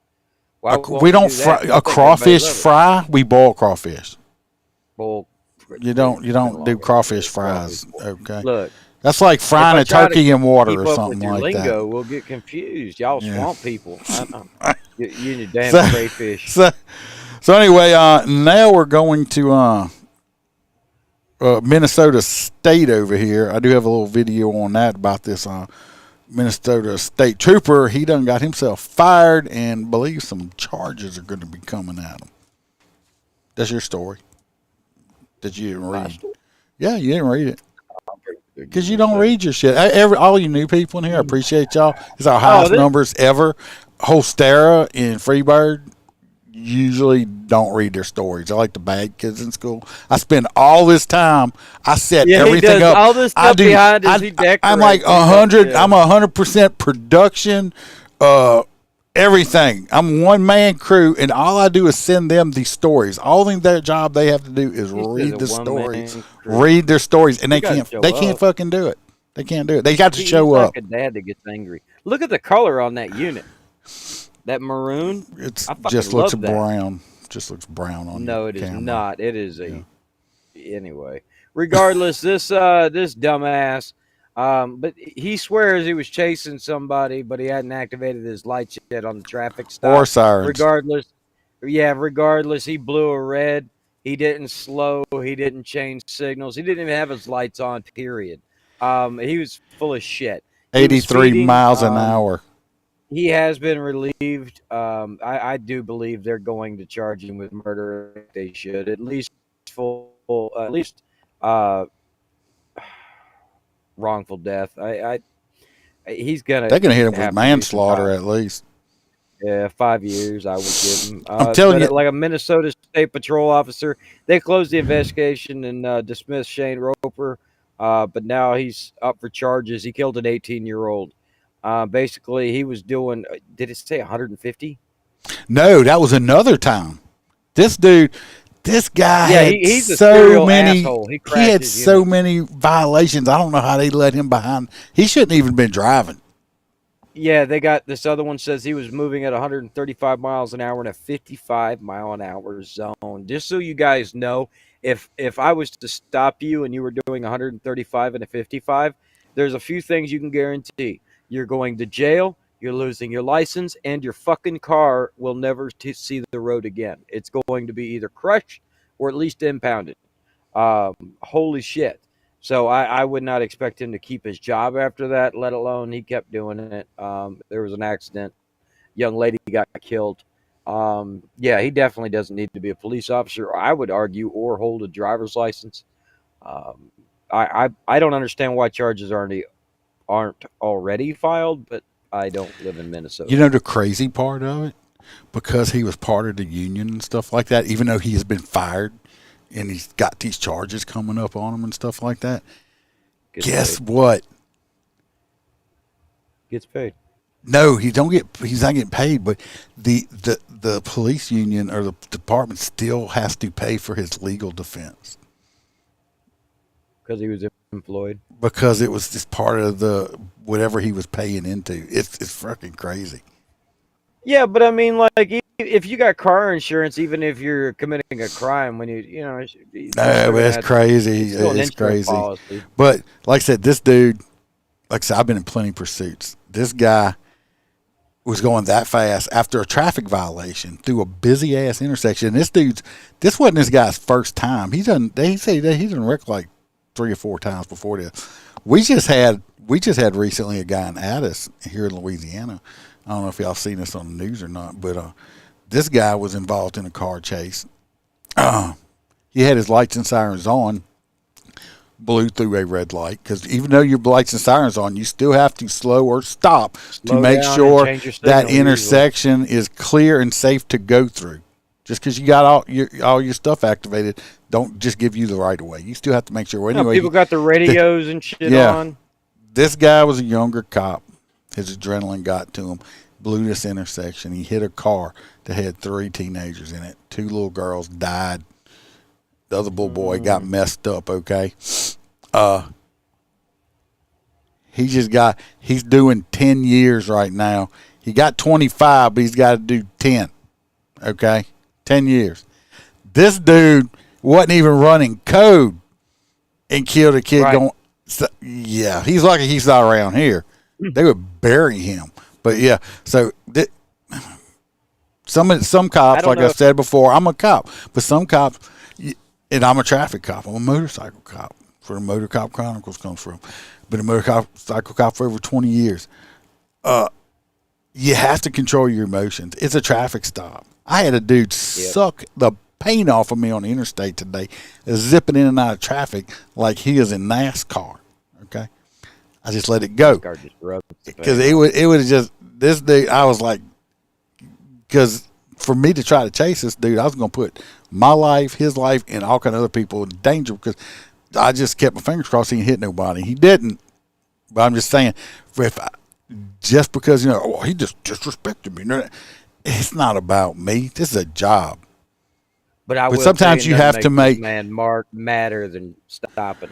Why won't We don't do that? fry I a think crawfish everybody love it. fry. We boil crawfish. Boil. You don't do crawfish fries. Okay. Look, That's like frying if I a try to turkey in water keep or up something with your like lingo, that. we'll get confused. Y'all Yeah. swamp people. You and your damn So- crayfish. So anyway, now we're going to Minnesota State over here. I do have a little video on that about this Minnesota State trooper. He done got himself fired and believes some charges are going to be coming at him. That's your story that you didn't read. Yeah, you didn't read it. Because you don't read your shit. All you new people in here, I appreciate y'all. It's our highest numbers ever. Holstera and Freebird usually don't read their stories. I like the bad kids in school. I spend all this time. I set Yeah, he everything does up. all this I stuff do. behind us, he I'm like decorates. 100. Yeah. I'm 100% production. Everything. I'm one man crew, and all I do is send them the stories. All their job they have to do is read a the one-man stories. crew. Read their stories, and You they gotta can't. show They can't up. fucking do it. They can't do it. They got to He's show like up. a dad that gets angry. Look at the color on that unit. That maroon. It's I fucking just looks love that. brown. Just looks brown on. No, your it is camera. not. It is a. Anyway, regardless, this dumbass. But he swears he was chasing somebody, but he hadn't activated his lights yet on the traffic stop. Or sirens. Regardless, Yeah, regardless, he blew a red. He didn't slow. He didn't change signals. He didn't even have his lights on, period. He was full of shit. He was 83 speeding, miles an hour. He has been relieved. I do believe they're going to charge him with murder. They should at least wrongful death. He's gonna. They're going to hit him have with to do some manslaughter time. at least. Yeah, 5 years I would give him. I'm telling you, like a Minnesota State Patrol officer, they closed the investigation and dismissed Shane Roper. But now he's up for charges. He killed an 18-year-old. Basically, he was doing. Did it say 150? No, that was another time. This dude, this guy had he's a so serial many. asshole. He had crashes so units. many violations. I don't know how they let him behind. He shouldn't even been driving. Yeah, they got this other one says he was moving at 135 miles an hour in a 55-mile-an-hour zone. Just so you guys know, if I was to stop you and you were doing 135 and a 55, there's a few things you can guarantee. You're going to jail, you're losing your license, and your fucking car will never see the road again. It's going to be either crushed or at least impounded. Holy shit. So I would not expect him to keep his job after that, let alone he kept doing it. There was an accident. Young lady got killed. Yeah, he definitely doesn't need to be a police officer, I would argue, or hold a driver's license. I don't understand why charges aren't already filed, but I don't live in Minnesota. You know the crazy part of it? Because he was part of the union and stuff like that, even though he has been fired and he's got these charges coming up on him and stuff like that. Guess what? Gets paid. No, he's not getting paid, but the police union or the department still has to pay for his legal defense. Because he was employed? Because it was just part of the whatever he was paying into. It's fucking crazy. Yeah, but I mean, like, if you got car insurance, even if you're committing a crime, when you know, No, but it's crazy. It's crazy. Policy. But like I said, this dude, like I said, I've been in plenty of pursuits. This guy was going that fast after a traffic violation through a busy ass intersection. This wasn't this guy's first time. They say that he's done wrecked like 3 or 4 times before this. We just had recently a guy in Addis here in Louisiana. I don't know if y'all seen this on the news or not, but this guy was involved in a car chase. He had his lights and sirens on, blew through a red light, because even though your lights and sirens on, you still have to slow or stop to make sure that intersection is clear and safe to go through. Just because you got all your stuff activated, don't just give you the right of way. You still have to make sure. Well, anyway, people got the radios and shit on. This guy was a younger cop. His adrenaline got to him. Blew this intersection. He hit a car that had 3 teenagers in it. 2 little girls died. The other little boy got messed up, okay? He's doing 10 years right now. He got 25, but he's got to do 10, okay? 10 years. This dude wasn't even running code and killed a kid going, yeah, he's lucky he's not around here. They would bury him. But yeah, so some cops, like I've said before, I'm a cop, but some cops, and I'm a traffic cop. I'm a motorcycle cop. That's where the Motorcop Chronicles comes from. Been a motorcycle cop for over 20 years. You have to control your emotions. It's a traffic stop. I had a dude suck the paint off of me on the interstate today, zipping in and out of traffic like he is in NASCAR. Okay. I just let it go because it was just this dude. I was like, because for me to try to chase this dude, I was going to put my life, his life, and all kind of other people in danger because I just kept my fingers crossed he didn't hit nobody. He didn't, but I'm just saying, just because he just disrespected me. It's not about me. This is a job. But sometimes you have to make man madder than stopping.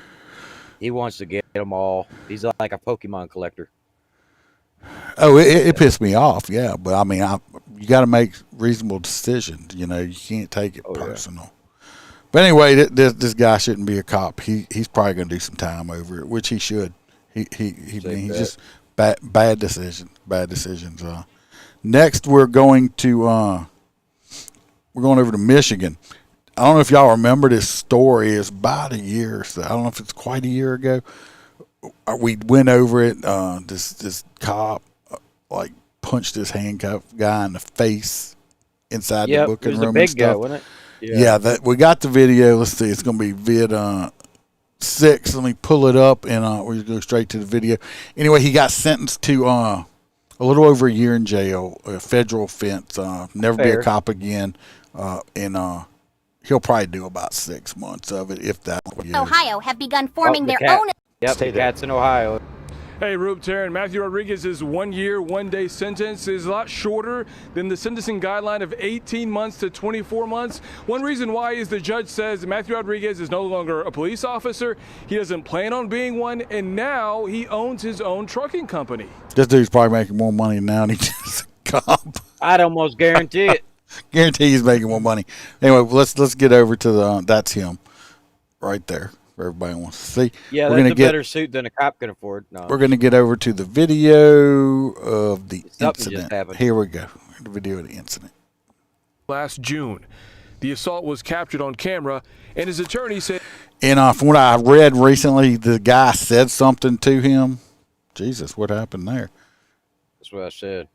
He wants to get them all. He's like a Pokemon collector. Oh, it pissed me off, yeah. But I mean, you got to make reasonable decisions. You can't take it personal. Yeah. But anyway, this guy shouldn't be a cop. He's probably going to do some time over it, which he should. He's just bad decisions. Bad decisions. Next, we're going to we're going over to Michigan. I don't know if y'all remember this story. It's about a year. So I don't know if it's quite a year ago. We went over it. This cop like punched this handcuffed guy in the face inside the booking room and stuff. Guy, wasn't it? Yeah, that we got the video. Let's see. It's going to be vid 6. Let me pull it up, and we'll go straight to the video. Anyway, he got sentenced to a little over a year in jail, a federal offense, never be a cop again, and he'll probably do about 6 months of it, if that. Ohio have begun forming their own. Yep, the cat's in Ohio. Hey, Rube Taryn, Matthew Rodriguez's 1 year, 1 day sentence is a lot shorter than the sentencing guideline of 18 months to 24 months. One reason why is the judge says Matthew Rodriguez is no longer a police officer. He doesn't plan on being one, and now he owns his own trucking company. This dude's probably making more money now than he's a cop. I'd almost guarantee it. Guarantee he's making more money. Anyway, let's get over to the that's him right there. Everybody wants to see. Yeah, that's a better suit than a cop can afford. No. We're going to get over to the video of the incident. Here we go. The video of the incident. Last June, the assault was captured on camera, and his attorney said... And from what I read recently, the guy said something to him. Jesus, what happened there? That's what I said.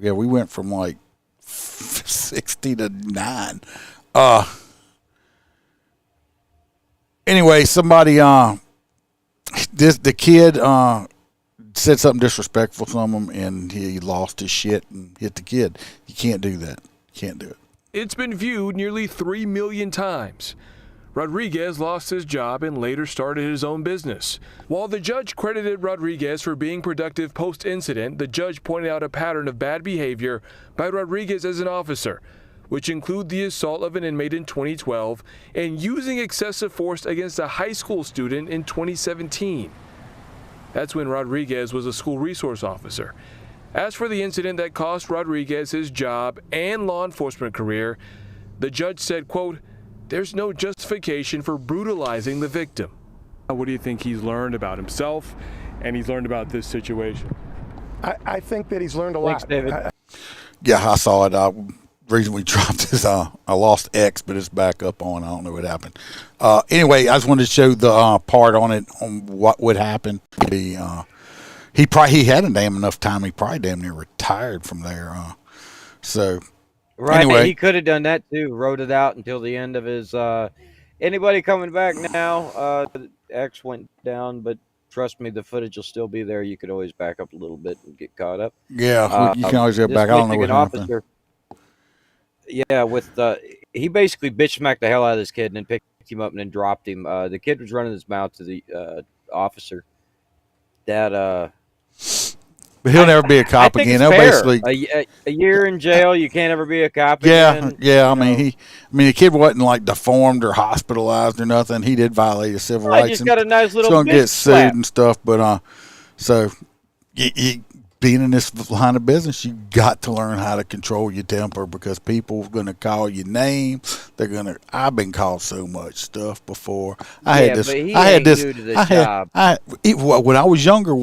Yeah, we went from like 60 to 9. Anyway, somebody, the kid said something disrespectful to him, and he lost his shit and hit the kid. You can't do that. You can't do it. It's been viewed nearly 3 million times. Rodriguez lost his job and later started his own business. While the judge credited Rodriguez for being productive post-incident, the judge pointed out a pattern of bad behavior by Rodriguez as an officer, which include the assault of an inmate in 2012 and using excessive force against a high school student in 2017. That's when Rodriguez was a school resource officer. As for the incident that cost Rodriguez his job and law enforcement career, the judge said, quote, "There's no justification for brutalizing the victim." What do you think he's learned about himself and he's learned about this situation? I think that he's learned a lot. Thanks, David. Yeah, I saw it. Reason we dropped this, I lost X, but it's back up on. I don't know what happened. Anyway, I just wanted to show the part on it, on what would happen. He had a damn enough time. He probably damn near retired from there. So right, anyway, he could have done that too. Wrote it out until the end of his. Anybody coming back now? X went down, but trust me, the footage will still be there. You could always back up a little bit and get caught up. Yeah, you can always go back. I don't know what happened. Yeah, he basically bitch smacked the hell out of this kid and then picked him up and then dropped him. The kid was running his mouth to the officer. But he'll never be a cop again. He'll basically a year in jail. You can't ever be a cop again. Yeah. I mean, the kid wasn't like deformed or hospitalized or nothing. He did violate his civil rights. He just got a nice little. He's gonna get sued and stuff. But so being in this line of business, you got to learn how to control your temper because people are going to call you names. I've been called so much stuff before. When I was younger,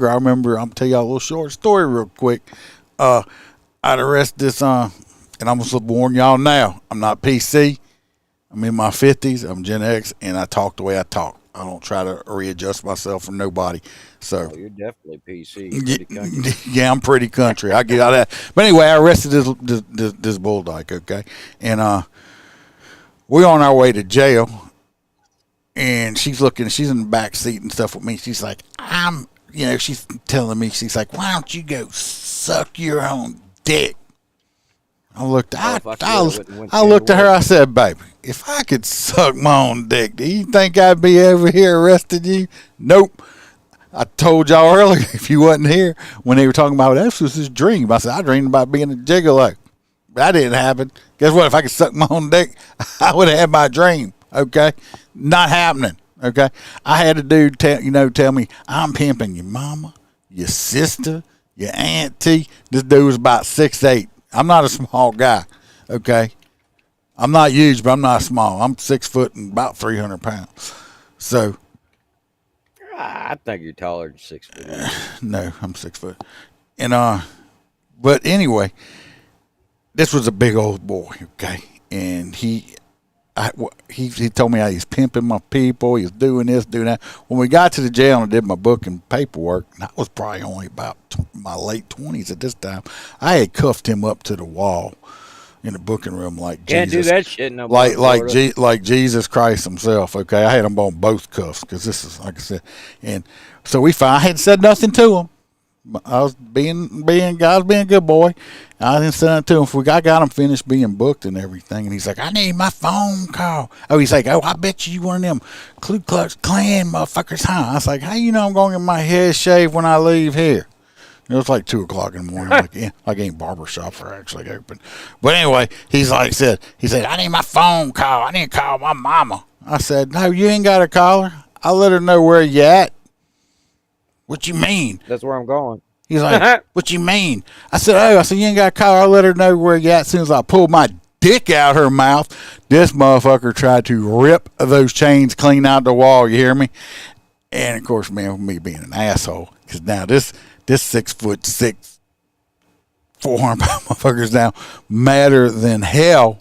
I remember, I'm going to tell y'all a little short story real quick. I'd arrest this, and I'm going to warn y'all now, I'm not PC. I'm in my 50s. I'm Gen X, and I talk the way I talk. I don't try to readjust myself from nobody. So you're definitely PC. Yeah, I'm pretty country. I get out of that. But anyway, I arrested this bull dyke, okay? And we're on our way to jail, and she's in the back seat and stuff with me. She's like, she's telling me, she's like, why don't you go suck your own dick? I looked at her. I said, baby, if I could suck my own dick, do you think I'd be over here arresting you? Nope. I told y'all earlier, if you wasn't here, when they were talking about this was his dream. I said, I dreamed about being a gigolo. That didn't happen. Guess what? If I could suck my own dick, I would have had my dream. Okay? Not happening. Okay? I had a dude tell me, I'm pimping your mama, your sister, your auntie. This dude was about 6'8". I'm not a small guy, okay? I'm not huge, but I'm not small. I'm 6 foot and about 300 pounds. So. I think you're taller than 6 foot. No, I'm 6 foot. And, but anyway, this was a big old boy, okay, and he told me how he's pimping my people. He was doing this, doing that. When we got to the jail and I did my book and paperwork, and I was probably only about my late 20s at this time, I had cuffed him up to the wall in the booking room like Can't Jesus. do that shit no more, like Jesus Christ himself, okay? I had him on both cuffs because this is, like I said. And so I hadn't said nothing to him. I was being a good boy. I didn't say nothing to him. I got him finished being booked and everything, and he's like, I need my phone call. Oh, he's like, oh, I bet you one of them Ku Klux Klan motherfuckers, huh? I was like, how you know I'm going to get my head shaved when I leave here? It was like 2 o'clock in the morning. like ain't barbershops are actually open. But anyway, he said, I need my phone call. I need to call my mama. I said, no, you ain't got to call her. I'll let her know where you at. What you mean? That's where I'm going. He's like, what you mean? I said, you ain't got to call her. I'll let her know where you at. As soon as I pulled my dick out her mouth, this motherfucker tried to rip those chains clean out the wall. You hear me? And, of course, man, me being an asshole, because now this 6'6", 400-pound motherfucker's now madder than hell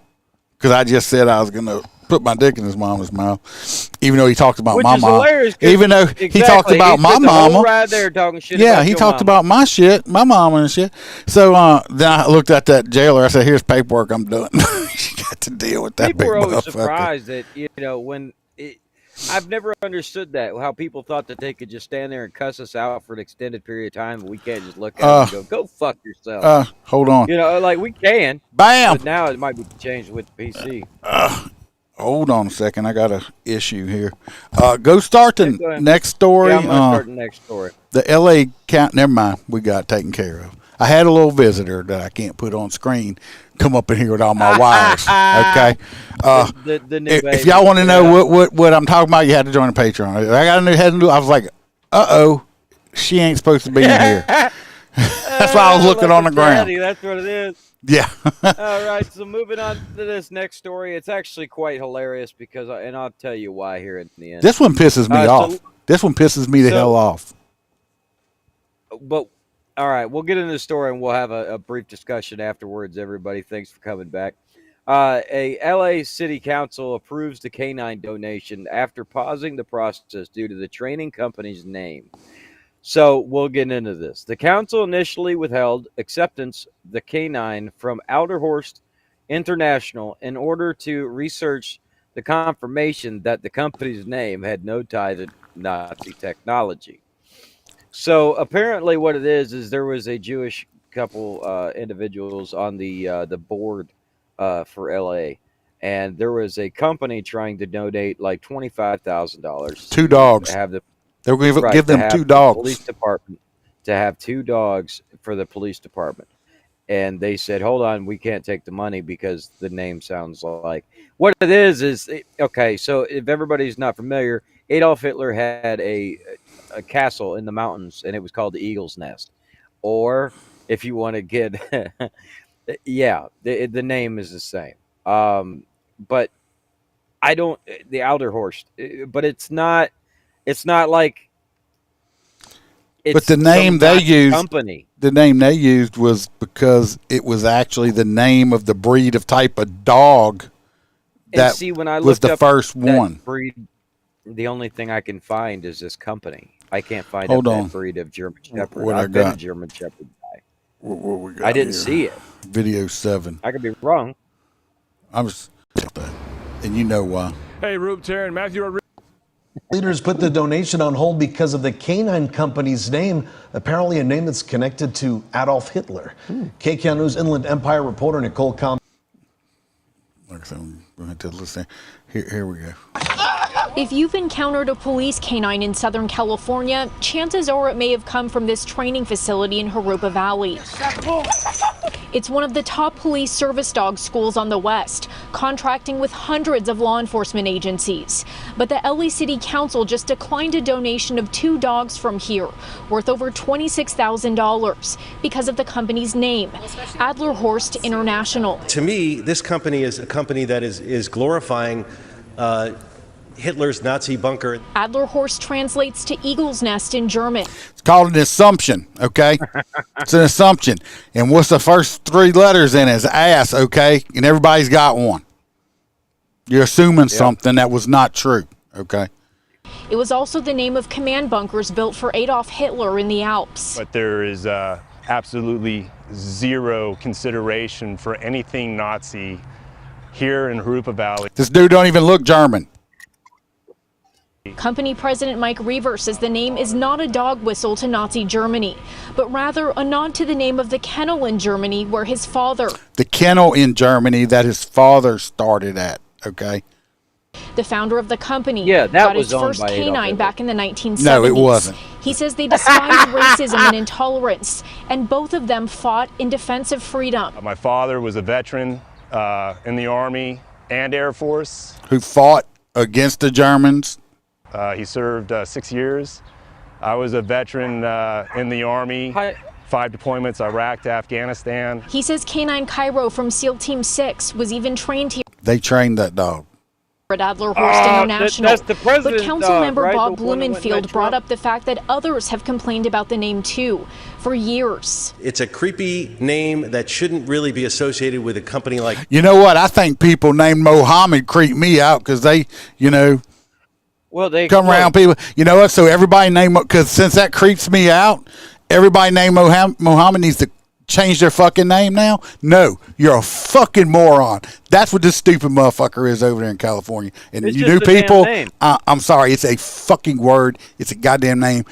because I just said I was going to put my dick in his mama's mouth, even though he talked about my mom. Even though he talked about my mama. Right there talking shit he talked about my shit, my mama and shit. So then I looked at that jailer. I said, here's paperwork. I'm done. You got to deal with that People big are always motherfucker. surprised that, when I've never understood that, how people thought that they could just stand there and cuss us out for an extended period of time, but we can't just look at them and go fuck yourself. Hold on. Like we can. Bam! But now it might be changed with the PC. Hold on a second. I got an issue here. Go start the next story. Yeah, I'm going to start the next story. The L.A. count. Never mind. We got it taken care of. I had a little visitor that I can't put on screen come up in here with all my wires. Okay. The new if y'all want to know what I'm talking about, you had to join the Patreon. I got a new. I was like, she ain't supposed to be in here. That's why I was looking on the ground. That's what it is. Yeah. All right. So moving on to this next story, it's actually quite hilarious because, and I'll tell you why here in the end. This one pisses me off. This one pisses me the hell off. But all right, we'll get into the story and we'll have a brief discussion afterwards. Everybody, thanks for coming back. A LA City Council approves the canine donation after pausing the process due to the training company's name. So we'll get into this. The council initially withheld acceptance of the canine from Outerhorst International in order to research the confirmation that the company's name had no tie to Nazi technology. So apparently what it is there was a Jewish couple individuals on the board for LA, and there was a company trying to donate like $25,000. 2 dogs. They were going to give them 2 dogs. Police department to have 2 dogs for the police department, and they said, "Hold on, we can't take the money because the name sounds like." What it is okay. So if everybody's not familiar, Adolf Hitler had a castle in the mountains, and it was called the Eagle's Nest. Or if you want to get, the name is the same. But I don't the Outerhorst, but it's not like. But the name they used, company. The name they used was because it was actually the name of the breed of type of dog that when I was the up first one. Breed, the only thing I can find is this company. I can't find that breed of German Shepherd. What I've been a German Shepherd guy. What we got I didn't here? see it. Video 7. I could be wrong. I'm just, and you know why. Hey, Rube Terran, Matthew Rodriguez. Leaders put the donation on hold because of the canine company's name, apparently a name that's connected to Adolf Hitler. KCAL News Inland Empire reporter Nicole Com. Like I said, I'm going to listen. Here we go. If you've encountered a police canine in Southern California, chances are it may have come from this training facility in Harupa Valley. It's one of the top police service dog schools on the West, contracting with hundreds of law enforcement agencies. But the LA City Council just declined a donation of 2 dogs from here, worth over $26,000, because of the company's name, Adlerhorst International. To me, this company is a company that is glorifying Hitler's Nazi bunker. Adlerhorst translates to eagle's nest in German. It's called an assumption, okay? It's an assumption. And what's the first 3 letters in it? It's ass, okay? And everybody's got one. You're assuming something that was not true, okay? It was also the name of command bunkers built for Adolf Hitler in the Alps. But there is absolutely zero consideration for anything Nazi here in Harupa Valley. This dude don't even look German. Company President Mike Reaver says the name is not a dog whistle to Nazi Germany, but rather a nod to the name of the kennel in Germany where his father... The kennel in Germany that his father started at, okay? The founder of the company that got was his owned first by Adolf canine Hitler. back in the 1970s. No, it wasn't. He says they despised racism and intolerance, and both of them fought in defense of freedom. My father was a veteran in the Army and Air Force. Who fought against the Germans. He served 6 years. I was a veteran in the Army. 5 deployments, Iraq to Afghanistan. He says Canine Cairo from SEAL Team 6 was even trained here They trained that dog. at Adlerhorst International. That's the president but council dog, member right? Bob The one that went Blumenfield by brought Trump? up the fact that others have complained about the name too for years. It's a creepy name that shouldn't really be associated with a company like... You know what? I think people named Mohammed creep me out because they, Well, they come around people. You know what? So everybody name, because since that creeps me out, everybody named Mohammed needs to change their fucking name now? No, you're a fucking moron. That's what this stupid motherfucker is over there in California. And It's you just new a damn people, name. I'm sorry, it's a fucking word. It's a goddamn name.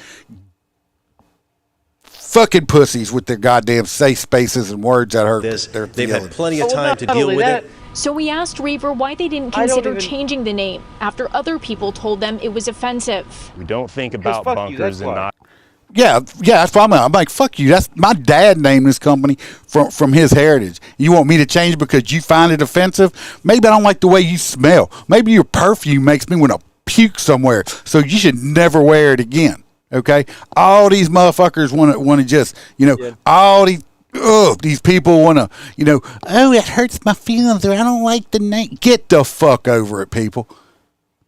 Fucking pussies with their goddamn safe spaces and words that hurt their They've feelings. had plenty of time to deal with it. So we asked Reaver why they didn't I don't consider even- changing the name after other people told them it was offensive. We don't think about fuck you, bunkers that's and why. not... Yeah, that's why I'm like, fuck you. That's my dad named this company from his heritage. You want me to change because you find it offensive? Maybe I don't like the way you smell. Maybe your perfume makes me want to puke somewhere. So you should never wear it again. Okay? All these motherfuckers want to just, all these people want to, oh, it hurts my feelings or I don't like the name. Get the fuck over it, people.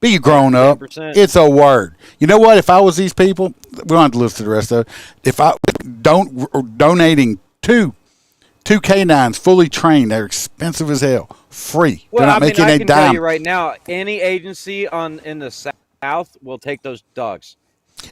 Be grown up. 100%. It's a word. You know what? If I was these people, we don't have to listen to the rest of it. If I donating two canines fully trained, they're expensive as hell, free. Well, They're not making I a can tell dime. you right now, any agency in the South will take those dogs.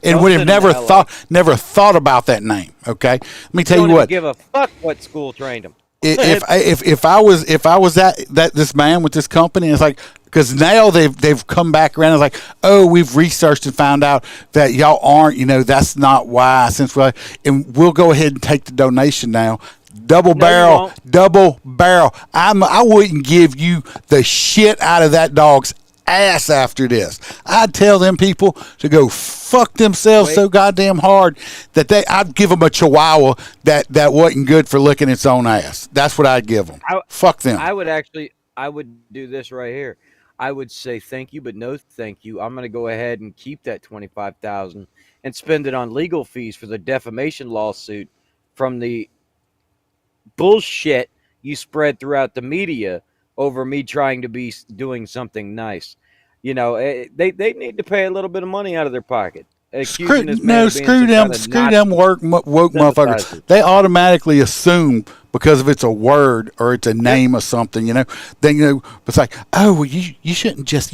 And Don't would have send them to LA. never thought about that name. Okay, let me tell Don't you what. even give a fuck what school trained them. If I was that this man with this company, it's like, because now they've come back around. It's like, oh, we've researched and found out that y'all aren't. That's not why. And we'll go ahead and take the donation now. Double barrel. I wouldn't give you the shit out of that dog's ass after this. I'd tell them people to go fuck themselves so goddamn hard that I'd give them a chihuahua that wasn't good for licking its own ass. That's what I'd give them. Fuck them. I would do this right here. I would say thank you, but no thank you. I'm going to go ahead and keep that $25,000 and spend it on legal fees for the defamation lawsuit from the bullshit you spread throughout the media over me trying to be doing something nice. They need to pay a little bit of money out of their pocket. Screw them woke motherfuckers. sympathizer. They automatically assume because if it's a word or it's a name or something, then it's like, oh, well, you shouldn't just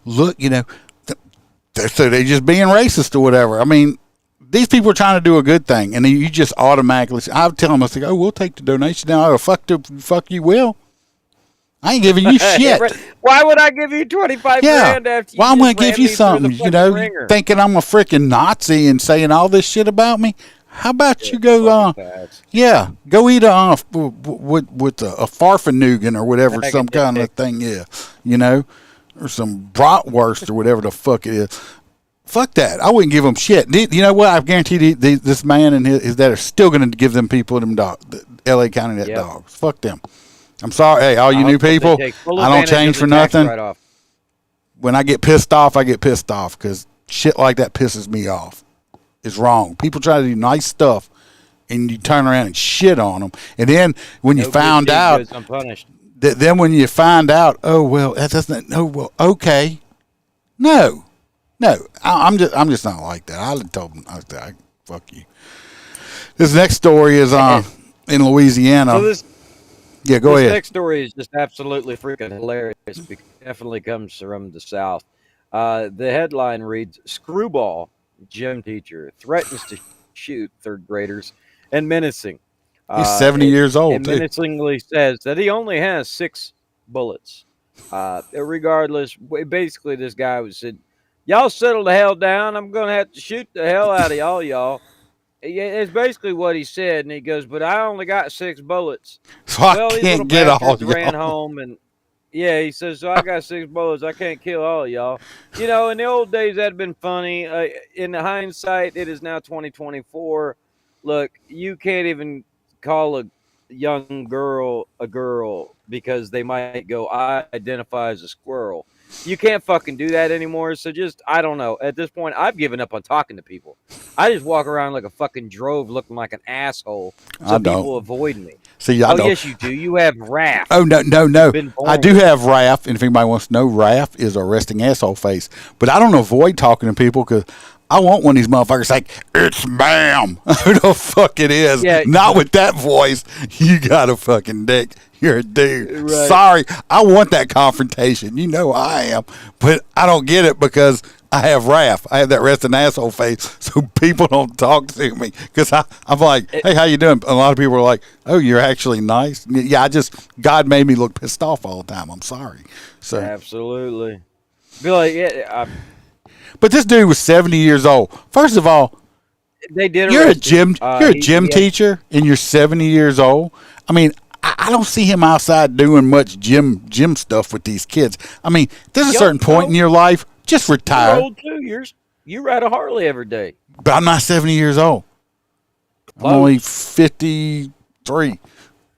look, so they're just being racist or whatever. I mean, these people are trying to do a good thing, and then you just automatically. I tell them, I say, oh, we'll take the donation now. Oh, fuck you will. I ain't giving you shit. Why would I give you $25,000 after you Well, I'm going to give you something, thinking I'm a freaking Nazi and saying all this shit about me. How about you go, go eat with a farfanugan or whatever some kind of thing is, or some bratwurst or whatever the fuck it is. Fuck that. I wouldn't give them shit. You know what? I guarantee this man and his dad are still going to give them people them dogs, L.A. County dogs. Fuck them. I'm sorry. Hey, all you new people, I don't change for nothing. When I get pissed off, I get pissed off because shit like that pisses me off. It's wrong. People try to do nice stuff, and you turn around and shit on them. And then when you found out, unpunished. then when you find out, oh, well, that doesn't, oh, well, okay. No. I'm just not like that. I told him, fuck you. This next story is in Louisiana. So yeah, go ahead. This next story is just absolutely freaking hilarious. Because it definitely comes from the South. The headline reads, "Screwball gym teacher threatens to shoot third graders and menacing." He's 70 years old, and menacingly says that he only has 6 bullets. Regardless, basically this guy said, "Y'all settle the hell down. I'm going to have to shoot the hell out of y'all. It's basically what he said, and he goes, "But I only got 6 bullets." So I can't get all y'all. Ran home, and he says, "So I got 6 bullets. I can't kill all y'all." In the old days, that'd been funny. In hindsight, it is now 2024. Look, you can't even call a young girl a girl because they might go, "I identify as a squirrel." You can't fucking do that anymore. So I don't know. At this point, I've given up on talking to people. I just walk around like a fucking drove looking like an asshole so people avoid me. See, I don't. Yes, you do. You have wrath. Oh, no. I do have wrath, and if anybody wants to know, wrath is a resting asshole face. But I don't avoid talking to people because I want one of these motherfuckers like, "It's Bam." Who the fuck it is. Yeah, not with that voice. You got a fucking dick. You're a dude. Right. Sorry. I want that confrontation. You know I am. But I don't get it because I have wrath. I have that resting asshole face, so people don't talk to me. Because I'm like, "Hey, how you doing?" A lot of people are like, "Oh, you're actually nice." Yeah, God made me look pissed off all the time. I'm sorry. So absolutely. Be like, but this dude was 70 years old. First of all, they did. You're a gym teacher, and you're 70 years old. I mean, I don't see him outside doing much gym stuff with these kids. I mean, there's a certain point in your life, just retire. You're old too. You ride a Harley every day. But I'm not 70 years old. I'm only 53,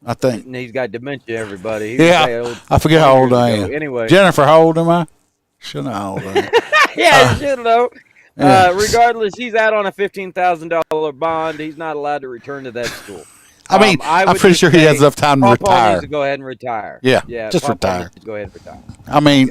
I think. And he's got dementia, everybody. I forget how old I am. Anyway. Jennifer, how old am I? Should know how old I am. You should know. Regardless, he's out on a $15,000 bond. He's not allowed to return to that school. I mean, I'm pretty sure he has enough time to retire. Needs to go ahead and retire. Yeah, just retire. Go ahead and retire. I mean,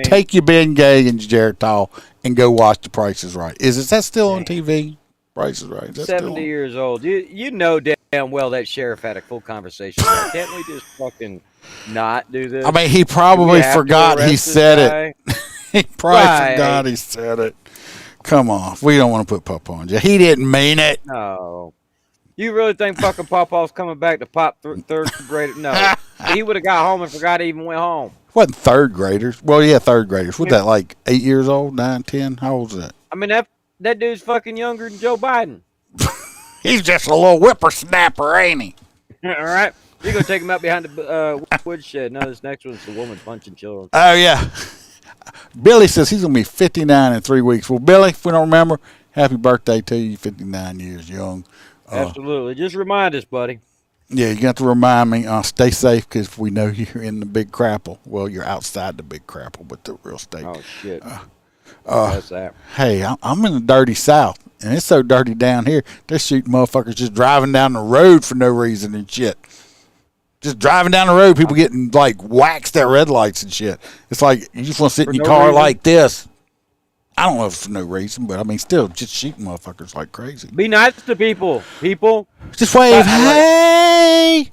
take your Ben Gay and Jared Tall and go watch The Price is Right. Is that still on TV? Price is Right. 70 years old. You know damn well that sheriff had a full conversation. Can't we just fucking not do this? I mean, he probably forgot he said it. He probably forgot he said it. Come on. We don't want to put Pop on you. He didn't mean it. No. You really think fucking Papa's coming back to pop third grade? No. He would have got home and forgot he even went home. Wasn't third graders. Well, yeah, third graders. What's that, like 8 years old, 9, 10? How old is that? I mean, that dude's fucking younger than Joe Biden. He's just a little whippersnapper, ain't he? All right. You're going to take him out behind the woodshed. No, this next one's the woman punching children. Oh, yeah. Billy says he's going to be 59 in 3 weeks. Well, Billy, if we don't remember, happy birthday to you, 59 years young. Absolutely. Just remind us, buddy. Yeah, you got to remind me. Stay safe because we know you're in the Big Crapple. Well, you're outside the Big Crapple, but the real state. Oh, shit. That's that. Hey, I'm in the dirty South, and it's so dirty down here. They're shooting motherfuckers just driving down the road for no reason and shit. Just driving down the road, people getting, like, waxed at red lights and shit. It's like you just want to sit in your car like this. I don't know if for no reason, but I mean, still, just shooting motherfuckers like crazy. Be nice to people. Just wave, hey!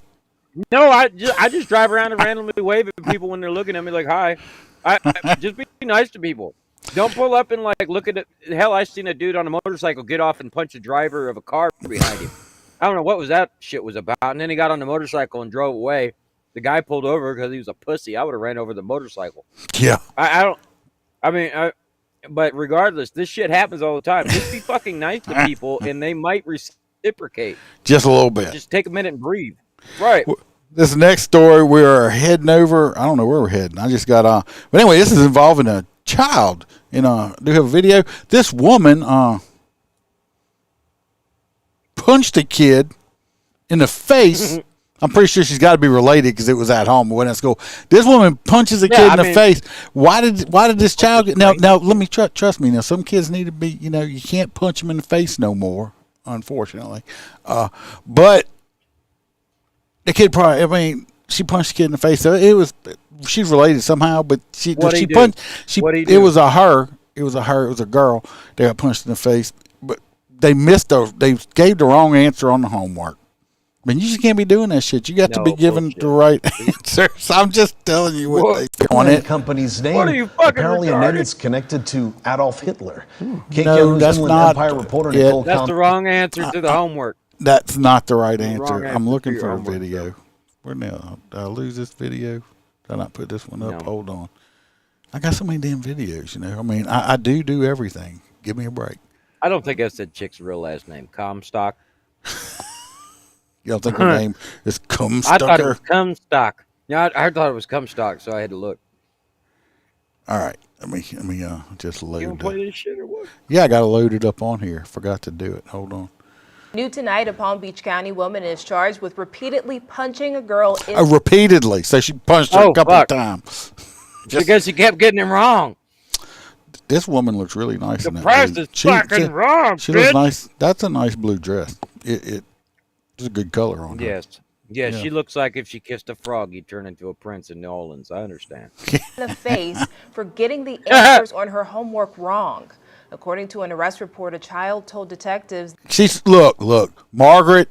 No, I just drive around and randomly wave at people when they're looking at me like, hi. I just be nice to people. Don't pull up and, like, look at it. Hell, I seen a dude on a motorcycle get off and punch a driver of a car behind him. I don't know what that shit was about. And then he got on the motorcycle and drove away. The guy pulled over because he was a pussy. I would have ran over the motorcycle. Yeah. But regardless, this shit happens all the time. Just be fucking nice to people, and they might reciprocate. Just a little bit. Just take a minute and breathe. Right. This next story, we're heading over. I don't know where we're heading. I just got on. But anyway, this is involving a child. Do you have a video? This woman punched a kid in the face. I'm pretty sure she's got to be related because it was at home. It wasn't at school. This woman punches a kid in the face. Why did this child get... Now, let me trust me. Now, some kids need to be... you can't punch them in the face no more, unfortunately. But the kid probably... I mean, She punched the kid in the face. So it was, she's related somehow, but it was a her. It was a girl. They got punched in the face, but they gave the wrong answer on the homework. I mean, you just can't be doing that shit. You got to be given the right answers. I'm just telling you what they on it. Company's name. What are you fucking apparently retarded? a name that's connected to Adolf Hitler. No, that's not. Empire reporter Yeah, Nicole That's the wrong answer to the homework. That's not the right answer. Wrong answer I'm looking to for your a homework, video. Where now? Did I lose this video? Did I not put this one up? No. Hold on. I got so many damn videos, you know. I mean, I do everything. Give me a break. I don't think that's that chick's real last name. Comstock. You don't think her name is Comstocker? I thought it was Comstock. Yeah, I thought it was Comstock, so I had to look. All right. Let me just load You it. gonna play this shit or what? Yeah, I got to load it up on here. Forgot to do it. Hold on. New tonight, a Palm Beach County woman is charged with repeatedly punching a girl in Repeatedly. So she punched her a couple of times. Because she kept getting him wrong. This woman looks really nice in that price blue. is fucking wrong, She looks bitch. nice. That's a nice blue dress. It's a good color on her. Yes. Yeah, Yeah. she looks like if she kissed a frog, he'd turn into a prince in New Orleans. I understand. the face for getting the answers on her homework wrong. According to an arrest report, a child told detectives She's look, Margaret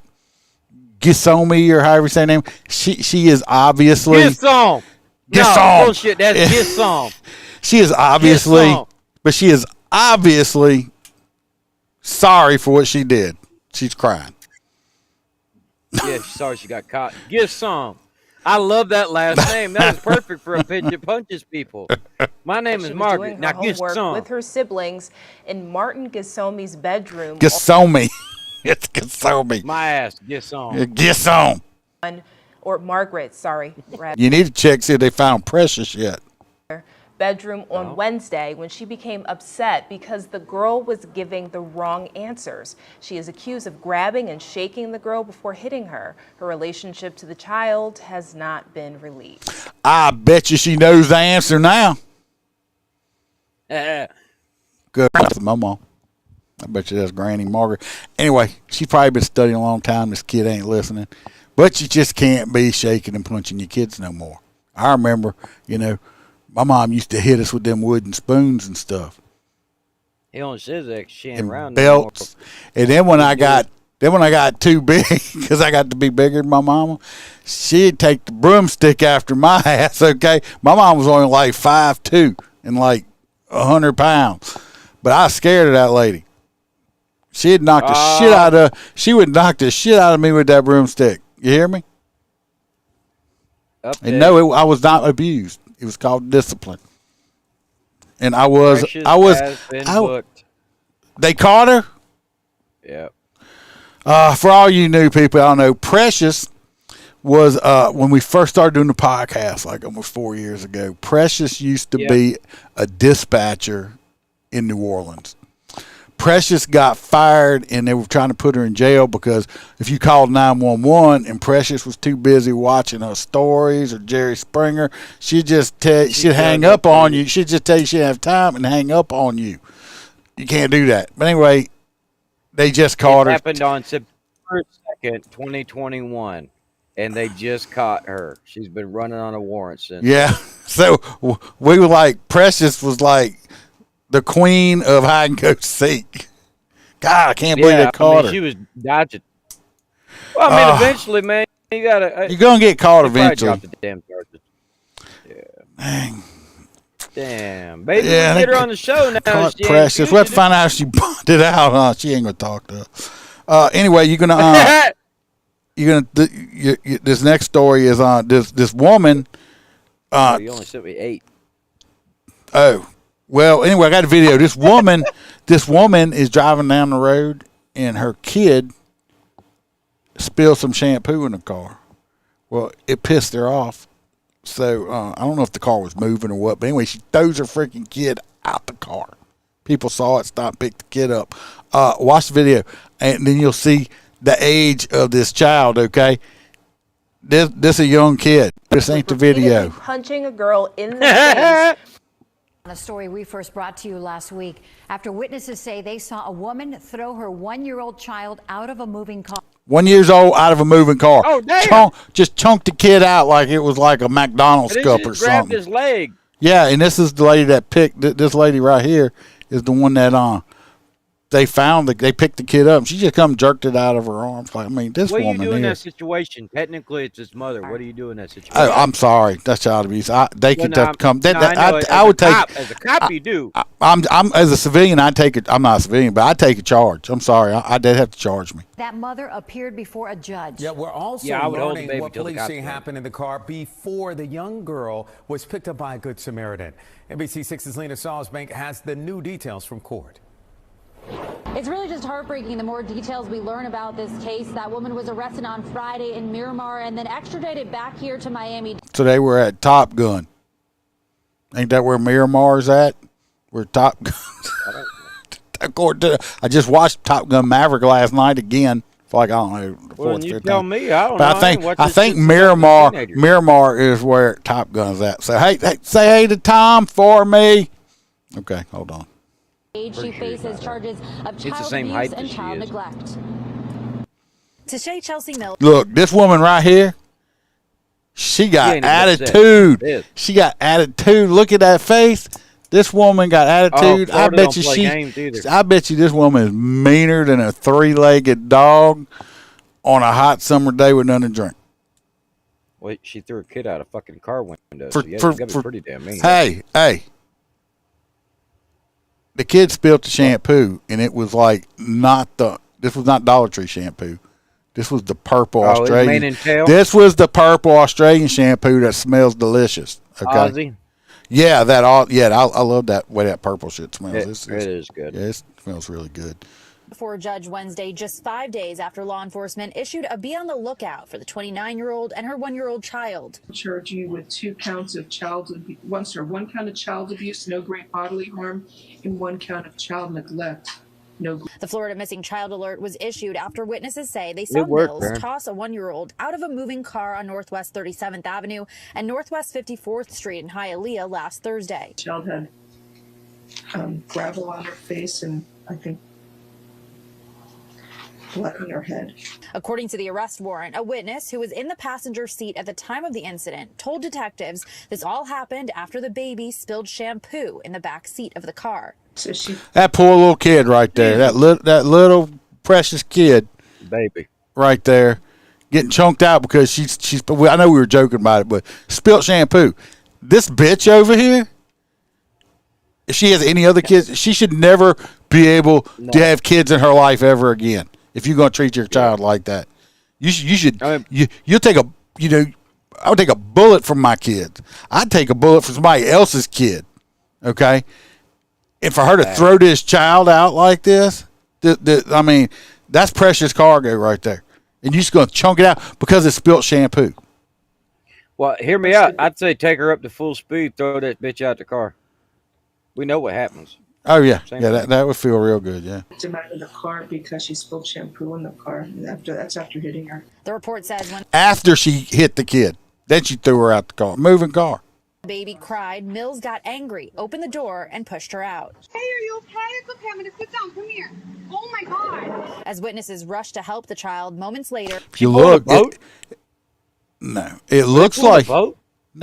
Gissomi or however you say her name. She is obviously Gissom. No, bullshit. That's Gissom. She is obviously, but she is obviously sorry for what she did. She's crying. Yeah, she's sorry she got caught. Gissom. I love that last name. That is perfect for a bitch that punches people. My name is Margaret. doing Now her homework Gissom. with her siblings in Martin Gissomi's bedroom. Gissomi. It's Gissomi. My ass. Gissom. Gissom. Or Margaret, sorry. You need to check see if they found Precious yet. Bedroom on Wednesday when she became upset because the girl was giving the wrong answers. She is accused of grabbing and shaking the girl before hitting her. Her relationship to the child has not been released. I bet you she knows the answer now. Good. That's my mom. I bet you that's Granny Margaret. Anyway, she's probably been studying a long time. This kid ain't listening. But you just can't be shaking and punching your kids no more. I remember, you know, my mom used to hit us with them wooden spoons and stuff. He only says that she ain't And around belts. And then when I got too big, because I got to be bigger than my mama, she'd take the broomstick after my ass, okay? My mom was only like 5'2" and like 100 pounds. But I was scared of that lady. She'd knock the shit out of she would knock the shit out of me with that broomstick. You hear me? And no, I was not abused. It was called discipline. And they caught her? Yep. For all you new people, I don't know, Precious was, when we first started doing the podcast, like almost 4 years ago, Precious used to be a dispatcher in New Orleans. Precious got fired and they were trying to put her in jail because if you called 911 and Precious was too busy watching her stories or Jerry Springer, she'd hang up on you. She'd just tell you she didn't have time and hang up on you. You can't do that. But anyway, they just caught her. It happened on September 2nd, 2021, and they just caught her. She's been running on a warrant since. Yeah. So we were like, Precious was like the queen of hide and go seek. God, I can't believe they caught her. She was dodging. Well, I mean, eventually, man, you gotta. You're gonna get caught eventually. Drop the damn charges. Yeah. Dang. Damn, baby, we get her on the show now. Caught Precious. Let's find out if she bonded out. Huh? She ain't gonna talk to us. Anyway, you're gonna. This next story is on this woman. You only sent me 8. Oh. Well, anyway, I got a video. This woman is driving down the road, and her kid spilled some shampoo in the car. Well, it pissed her off. So I don't know if the car was moving or what, but anyway, she throws her freaking kid out the car. People saw it, stopped, picked the kid up. Watch the video, and then you'll see the age of this child. Okay, this a young kid. This ain't the video. Punching a girl in the face. A story we first brought to you last week after witnesses say they saw a woman throw her 1-year-old child out of a moving car. 1 year old out of a moving car. Oh, damn. Just chunked the kid out like it was like a McDonald's And cup he or just grabbed something. his leg. Yeah, and this is the lady that picked this lady right here is the one that they found they picked the kid up. She just come jerked it out of her arms. Like, I mean, this What do you woman do in here. that situation? Technically, it's his mother. What do you do in that situation? Oh, I'm sorry. That's child abuse. They could come. No, I know. I would take. As a cop, you do. I'm as a civilian. I take it. I'm not a civilian, but I take a charge. I'm sorry. They'd have to charge me. That mother appeared before a judge. Yeah, we're also I would hold the learning baby what till the police cops say come. happened in the car before the young girl was picked up by a Good Samaritan. NBC6's Lena Salzbank has the new details from court. It's really just heartbreaking the more details we learn about this case. That woman was arrested on Friday in Miramar and then extradited back here to Miami. So they were at Top Gun. Ain't that where Miramar's at? Where Top Gun. I just watched Top Gun Maverick last night again. For like, I don't know. Well, you tell me. I don't but know. I think Miramar is where Top Gun's at. So say hey to Tom for me. Okay, hold on. She faces charges of She's the child same abuse height and as she child is. neglect. Tashay Chelsea Mills. Look, this woman right here, she got attitude. She got attitude. Look at that face. This woman got attitude. I bet you this woman is meaner than a three-legged dog on a hot summer day with nothing to drink. Well, she threw a kid out a fucking car window. So you gotta be pretty damn mean. Hey. The kid spilled the shampoo, and it was like this was not Dollar Tree shampoo. This was the purple Australian. Mane and tail? This was the purple Australian shampoo that smells delicious. Okay. Aussie? Yeah, I love that way that purple shit smells. It is good. Yeah, it smells really good. Before a judge Wednesday, just 5 days after law enforcement issued a be on the lookout for the 29-year-old and her 1-year-old child. Charge you with 2 counts of one count of child abuse, no great bodily harm, and 1 count of child neglect. The Florida Missing Child Alert was issued after witnesses say they saw Mills toss a 1-year-old out of a moving car on Northwest 37th Avenue and Northwest 54th Street in Hialeah last Thursday. The child had gravel on her face and I think blood on her head. According to the arrest warrant, a witness who was in the passenger seat at the time of the incident told detectives this all happened after the baby spilled shampoo in the back seat of the car. That poor little kid right there, that little precious kid, baby, right there, getting chunked out because she's. I know we were joking about it, but spilt shampoo. This bitch over here, if she has any other kids, she should never be able to have kids in her life ever again. If you're gonna treat your child like that, you should. You'll take I would take a bullet from my kids. I'd take a bullet from somebody else's kid. Okay. And for her to throw this child out like this, I mean, that's precious cargo right there. And you're just going to chunk it out because it spilt shampoo. Well, hear me out. I'd say take her up to full speed, throw that bitch out the car. We know what happens. Oh, yeah. That would feel real good, yeah. Took her out of the car because she spilled shampoo in the car. That's after hitting her. The report says when after she hit the kid, then she threw her out the car. Moving car. the baby cried, Mills got angry, opened the door, and pushed her out. Hey, are you okay? It's okay. I'm going to sit down. Come here. Oh, my God. As witnesses rushed to help the child, moments later... If you look... it looks like... No,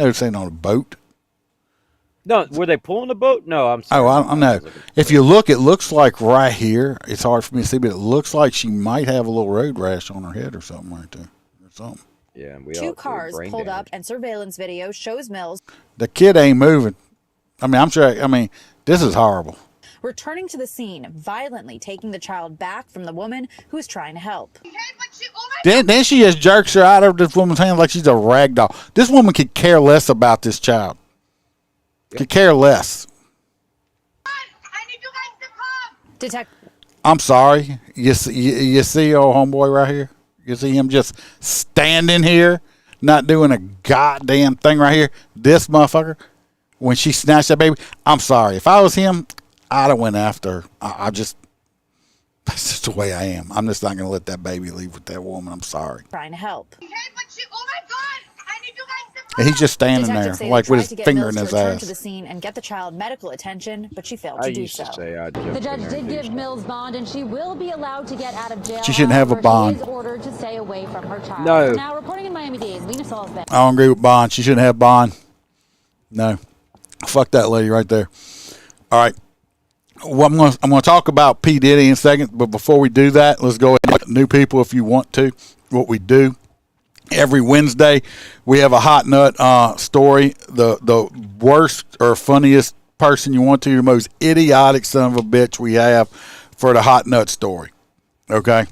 it's ain't on a boat. No, were they pulling the boat? No, I'm sorry. Oh, I know. If you look, it looks like right here. It's hard for me to see, but it looks like she might have a little road rash on her head or something right there. Or something. Yeah, Two cars pulled up, and surveillance video shows Mills... The kid ain't moving. I'm sure... this is horrible. Returning to the scene, violently taking the child back from the woman who was trying to help. Then she just jerks her out of this woman's hand like she's a rag doll. This woman could care less about this child. Could care less. I'm sorry. You see old homeboy right here? You see him just standing here, not doing a goddamn thing right here? This motherfucker, when she snatched that baby, I'm sorry. If I was him, I'd have went after her. That's just the way I am. I'm just not going to let that baby leave with that woman. I'm sorry. Trying to help. And he's just standing Detectives there, say like they with tried his to get finger Mills in to his return to ass. the scene and get the child medical attention, but she failed to do so. The judge did give Mills bond, and she will be allowed to get out of jail. She shouldn't have a However, bond. She is ordered to stay away from her child. No. Now, reporting in Miami-Dade, Lena Salzman. I don't agree with bond. She shouldn't have bond. No. Fuck that lady right there. All right. Well, I'm gonna talk about P Diddy in a second, but before we do that, let's go ahead and let new people, if you want to, what we do. Every Wednesday, we have a hot nut story. The worst or funniest person you want to, the most idiotic son of a bitch we have for the hot nut story. Okay?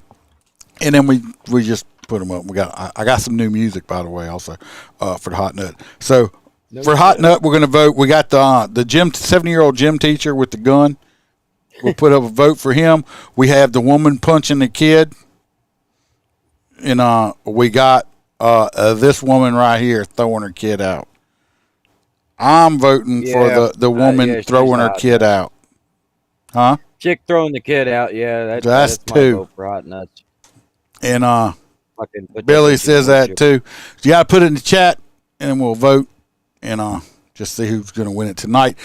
And then we just put them up. I got some new music, by the way, also for the hot nut. So for hot nut, we're going to vote. We got the 70-year-old gym teacher with the gun. We'll put up a vote for him. We have the woman punching the kid. And we got this woman right here throwing her kid out. I'm voting for the woman throwing her kid out. Huh? Chick throwing the kid out. Yeah, that's my two. vote for hot nuts. And Billy says that too. So you got to put it in the chat, and we'll vote, and just see who's going to win it tonight.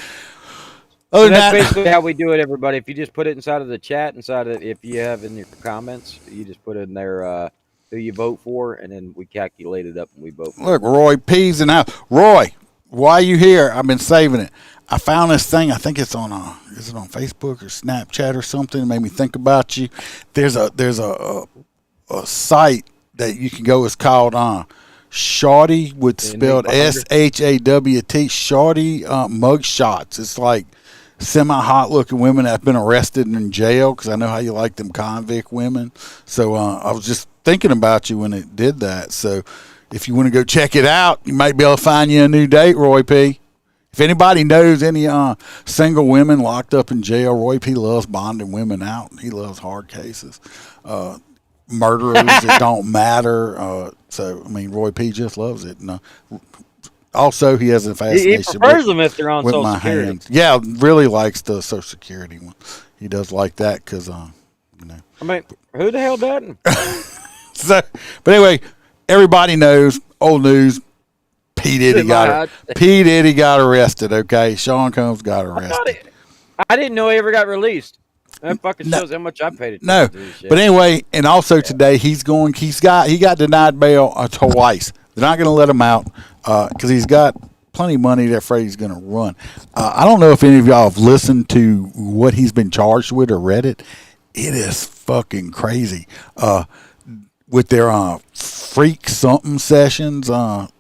So that's basically how we do it, everybody. If you just put it inside of the chat, if you have in your comments, you just put in there who you vote for, and then we calculate it up and we vote for Look, Roy P's in the house. Roy, why are you here? I've been saving it. I found this thing. I think it's on is it on Facebook or Snapchat or something? It made me think about you. There's a site that you can go. It's called Shawty, with spelled SHAWT. Shawty mugshots. It's like semi-hot looking women that have been arrested and in jail, because I know how you like them convict women. So I was just thinking about you when it did that. So if you want to go check it out, you might be able to find you a new date, Roy P. If anybody knows any single women locked up in jail, Roy P loves bonding women out. He loves hard cases. Murderers, it don't matter. So, I mean, Roy P just loves it. And, also, he has a fascination. He prefers them if they're on Social Security. Hands. Yeah, really likes the Social Security one. He does like that because, I mean, who the hell doesn't? So, but anyway, everybody knows, old news, P Diddy got arrested, okay? Sean Combs got arrested. I didn't know he ever got released. That fucking shows how much I paid it. No, but anyway, and also today he got denied bail twice. They're not going to let him out because he's got plenty of money. They're afraid he's going to run. I don't know if any of y'all have listened to what he's been charged with or read it. It is fucking crazy. With their freak something sessions,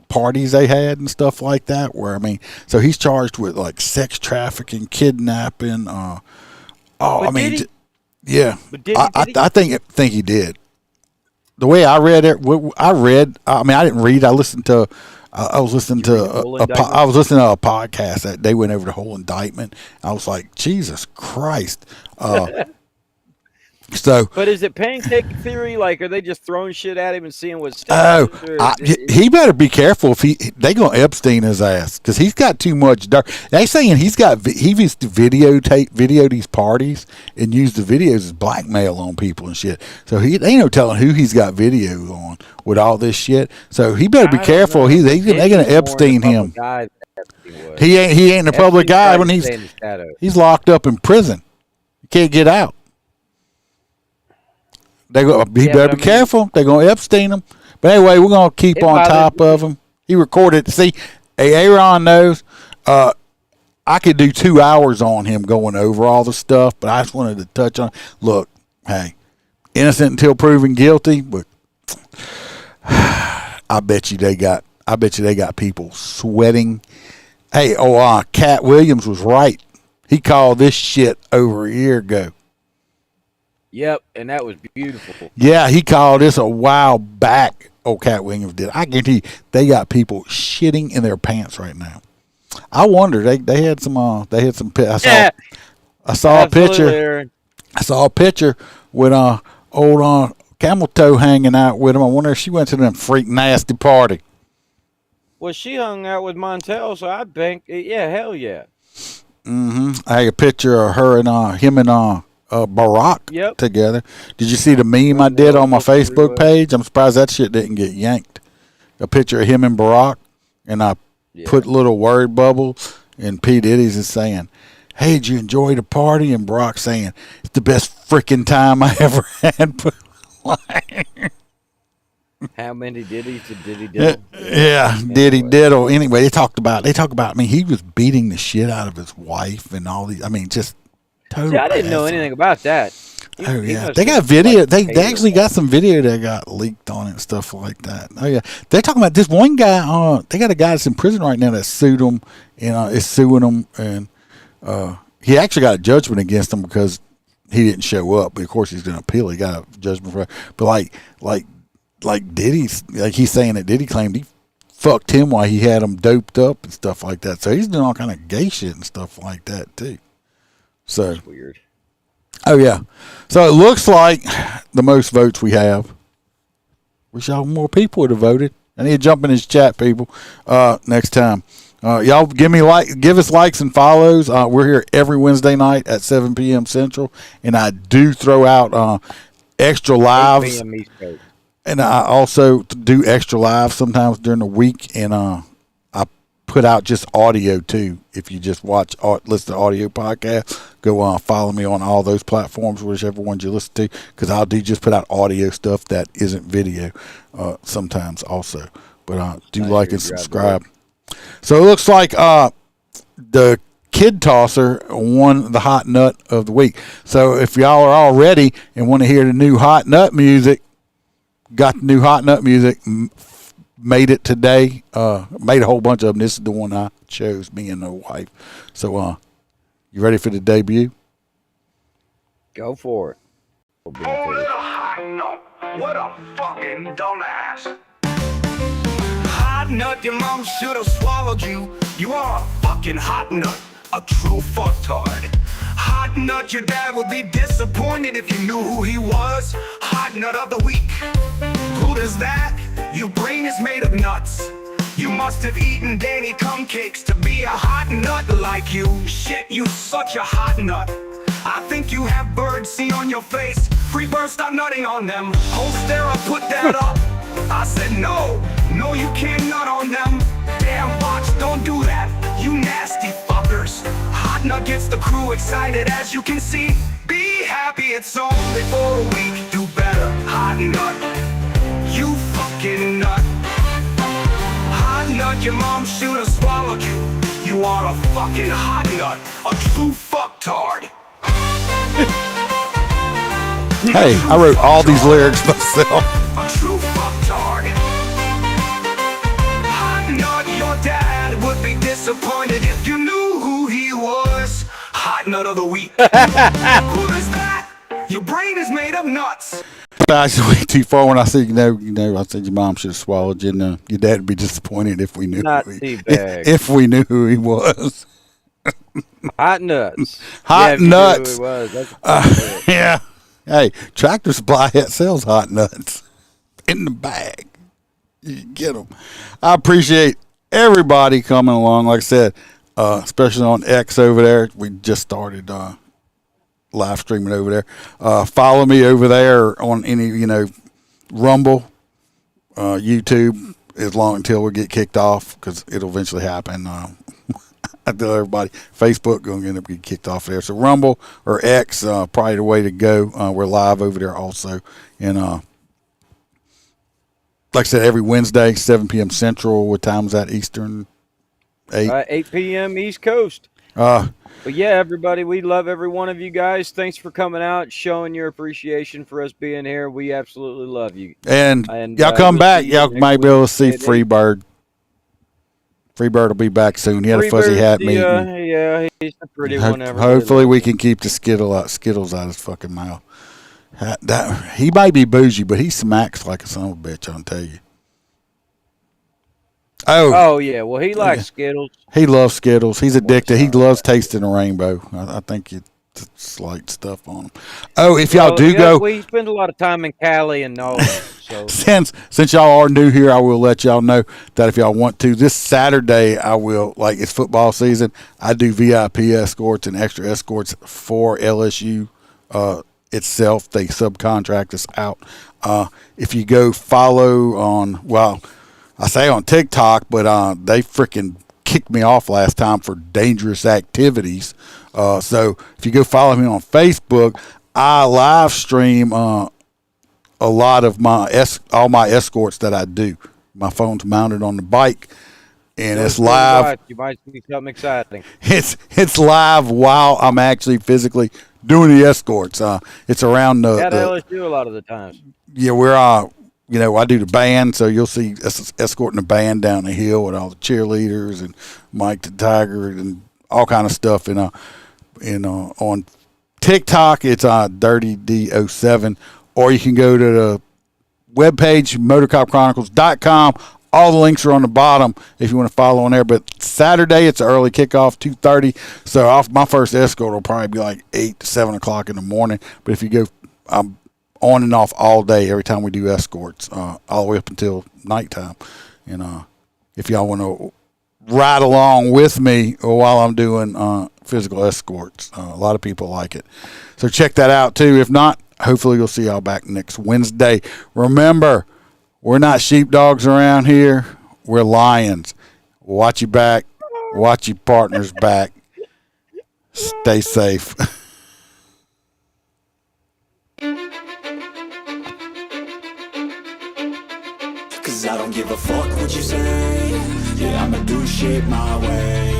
parties they had and stuff like that. Where I mean, so he's charged with like sex trafficking, kidnapping. I think he did. The way I read it, I didn't read. I listened to. I was listening to a podcast that they went over the whole indictment. I was like, Jesus Christ. But is it pancake theory? Like, are they just throwing shit at him and seeing what's? He better be careful if they gonna Epstein his ass, because he's got too much dirt. They saying he used to videotape these parties and use the videos as blackmail on people and shit. So they ain't no telling who he's got video on with all this shit. So he better be careful. They gonna Epstein him. He ain't a public guy when he's locked up in prison. He can't get out. He better be careful. They're going to Epstein him. But anyway, we're going to keep on top of him. He recorded. See, Aaron knows I could do 2 hours on him going over all the stuff, but I just wanted to touch on. Look, hey, innocent until proven guilty, but I bet you they got people sweating. Hey, Cat Williams was right. He called this shit over a year ago. Yep, and that was beautiful. Yeah, he called this a while back. Cat Williams did. I guarantee they got people shitting in their pants right now. I wonder they had some. I saw a picture. Aaron. I saw a picture with old camel toe hanging out with him. I wonder if she went to them freak nasty party. Well, she hung out with Montel, so I think, yeah, hell yeah. Mm-hmm. I had a picture of her and him and Barack together. Did you see the meme I did on my Facebook page? I'm surprised that shit didn't get yanked. A picture of him and Barack and I put little word bubbles, and P Diddy's is saying, "Hey, did you enjoy the party?" And Brock saying, "It's the best freaking time I ever had." How many Diddies did Diddy diddle? Yeah, Diddy diddle. Anyway, they talk about. I mean, he was beating the shit out of his wife and all these. I mean, just total. See, I didn't know anything about that. They got video. They actually got some video that got leaked on it and stuff like that. Oh yeah, they're talking about this one guy. They got a guy that's in prison right now that sued him and is suing him, and he actually got a judgment against him because he didn't show up. But of course, he's going to appeal. He got a judgment for it. But like Diddy's, like he's saying that Diddy claimed he fucked him while he had him doped up and stuff like that. So he's doing all kind of gay shit and stuff like that too. So that's weird. Oh yeah. So it looks like the most votes we have. Wish y'all more people would have voted. I need to jump in his chat, people. Next time. Y'all give us likes and follows. We're here every Wednesday night at 7 p.m. Central, and I do throw out extra lives. And I also do extra live sometimes during the week, and I put out just audio too. If you just listen to audio podcasts, go follow me on all those platforms, whichever ones you listen to, because I'll just put out audio stuff that isn't video sometimes also. But do like and subscribe. So it looks like the Kid Tosser won the hot nut of the week. So if y'all are all ready and want to hear the new hot nut music, got the new hot nut music, made it today, made a whole bunch of them. This is the one I chose, me and the wife. So you ready for the debut? Go for it. Oh, little hot nut, what a fucking dumbass. Hot nut, your mom should have swallowed you. You are a fucking hot nut, a true fucktard. Hot nut, your dad would be disappointed if you knew who he was. Hot nut of the week. Who does that? Your brain is made of nuts. You must have eaten Danny cum cakes to be a hot nut like you. Shit, you such a hot nut. I think you have birdseed on your face. Free birds, stop nutting on them. Holstera, put that up. I said no, you can't nut on them. Damn bots, don't do that, you nasty fuckers. Hot nut gets the crew excited, as you can see. Be happy, it's only for a week. Do better, hot nut, you fucking nut. Hot nut, your mom should have swallowed you. You are a fucking hot nut, a true fucktard. Hey, I wrote all these lyrics myself. A true fucktard. Hot nut, your dad would be disappointed if you knew who he was. Hot nut of the week. Who is that? Your brain is made of nuts. I was way too far when I said, I said your mom should have swallowed you. And, your dad would be disappointed if we knew if we knew who he was. Hot nuts. Hot nuts. Who he was. Yeah. Hey, Tractor Supply sells hot nuts in the bag. You can get them. I appreciate everybody coming along. Like I said, especially on X over there. We just started live streaming over there. Follow me over there on any, Rumble, YouTube, until we get kicked off, because it'll eventually happen. I tell everybody, Facebook going to end up getting kicked off there. So Rumble or X, probably the way to go. We're live over there also. And like I said, every Wednesday, 7 p.m. Central. What time is that Eastern? 8 p.m. East Coast. But yeah, everybody, we love every one of you guys. Thanks for coming out, showing your appreciation for us being here. We absolutely love you. And y'all come back. Y'all might be able to see Freebird. Freebird will be back soon. He had a fuzzy hat meeting. Yeah, he's a pretty one. Hopefully we can keep the Skittles out of his fucking mouth. He might be bougie, but he smacks like a son of a bitch, I'll tell you. Oh yeah, well he likes Skittles. He loves Skittles. He's addicted. He loves tasting the rainbow. I think it's like stuff on him. Oh, if y'all go, we spend a lot of time in Cali and all. So since y'all are new here, I will let y'all know that if y'all want to, this Saturday I will, like it's football season, I do VIP escorts and extra escorts for LSU itself. They subcontract us out. If you go follow on, I say on TikTok, but they freaking kicked me off last time for dangerous activities. So if you go follow me on Facebook, I live stream a lot of all my escorts that I do. My phone's mounted on the bike, and it's live. You might see something exciting. It's live while I'm actually physically doing the escorts. It's around the LSU a lot of the times. Yeah, we're I do the band, so you'll see us escorting the band down the hill with all the cheerleaders and Mike the Tiger and all kind of stuff. And on TikTok, it's Dirty D07, or you can go to the webpage motorcopchronicles.com. All the links are on the bottom if you want to follow on there. But Saturday, it's an early kickoff, 2:30. So my first escort will probably be like 8 to 7 o'clock in the morning. But if you go, I'm on and off all day every time we do escorts, all the way up until nighttime. And if y'all want to ride along with me while I'm doing physical escorts, a lot of people like it. So check that out too. If not, hopefully you'll see y'all back next Wednesday. Remember, we're not sheepdogs around here. We're lions. Watch your back. Watch your partner's back. Stay safe. Cause I don't give a fuck what you say. Yeah, I'ma do shit my way.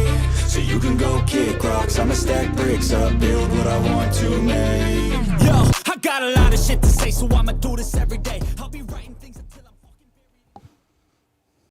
So you can go kick rocks, I'ma stack bricks up, build what I want to make. Yo, I got a lot of shit to say, so I'ma do this every day. I'll be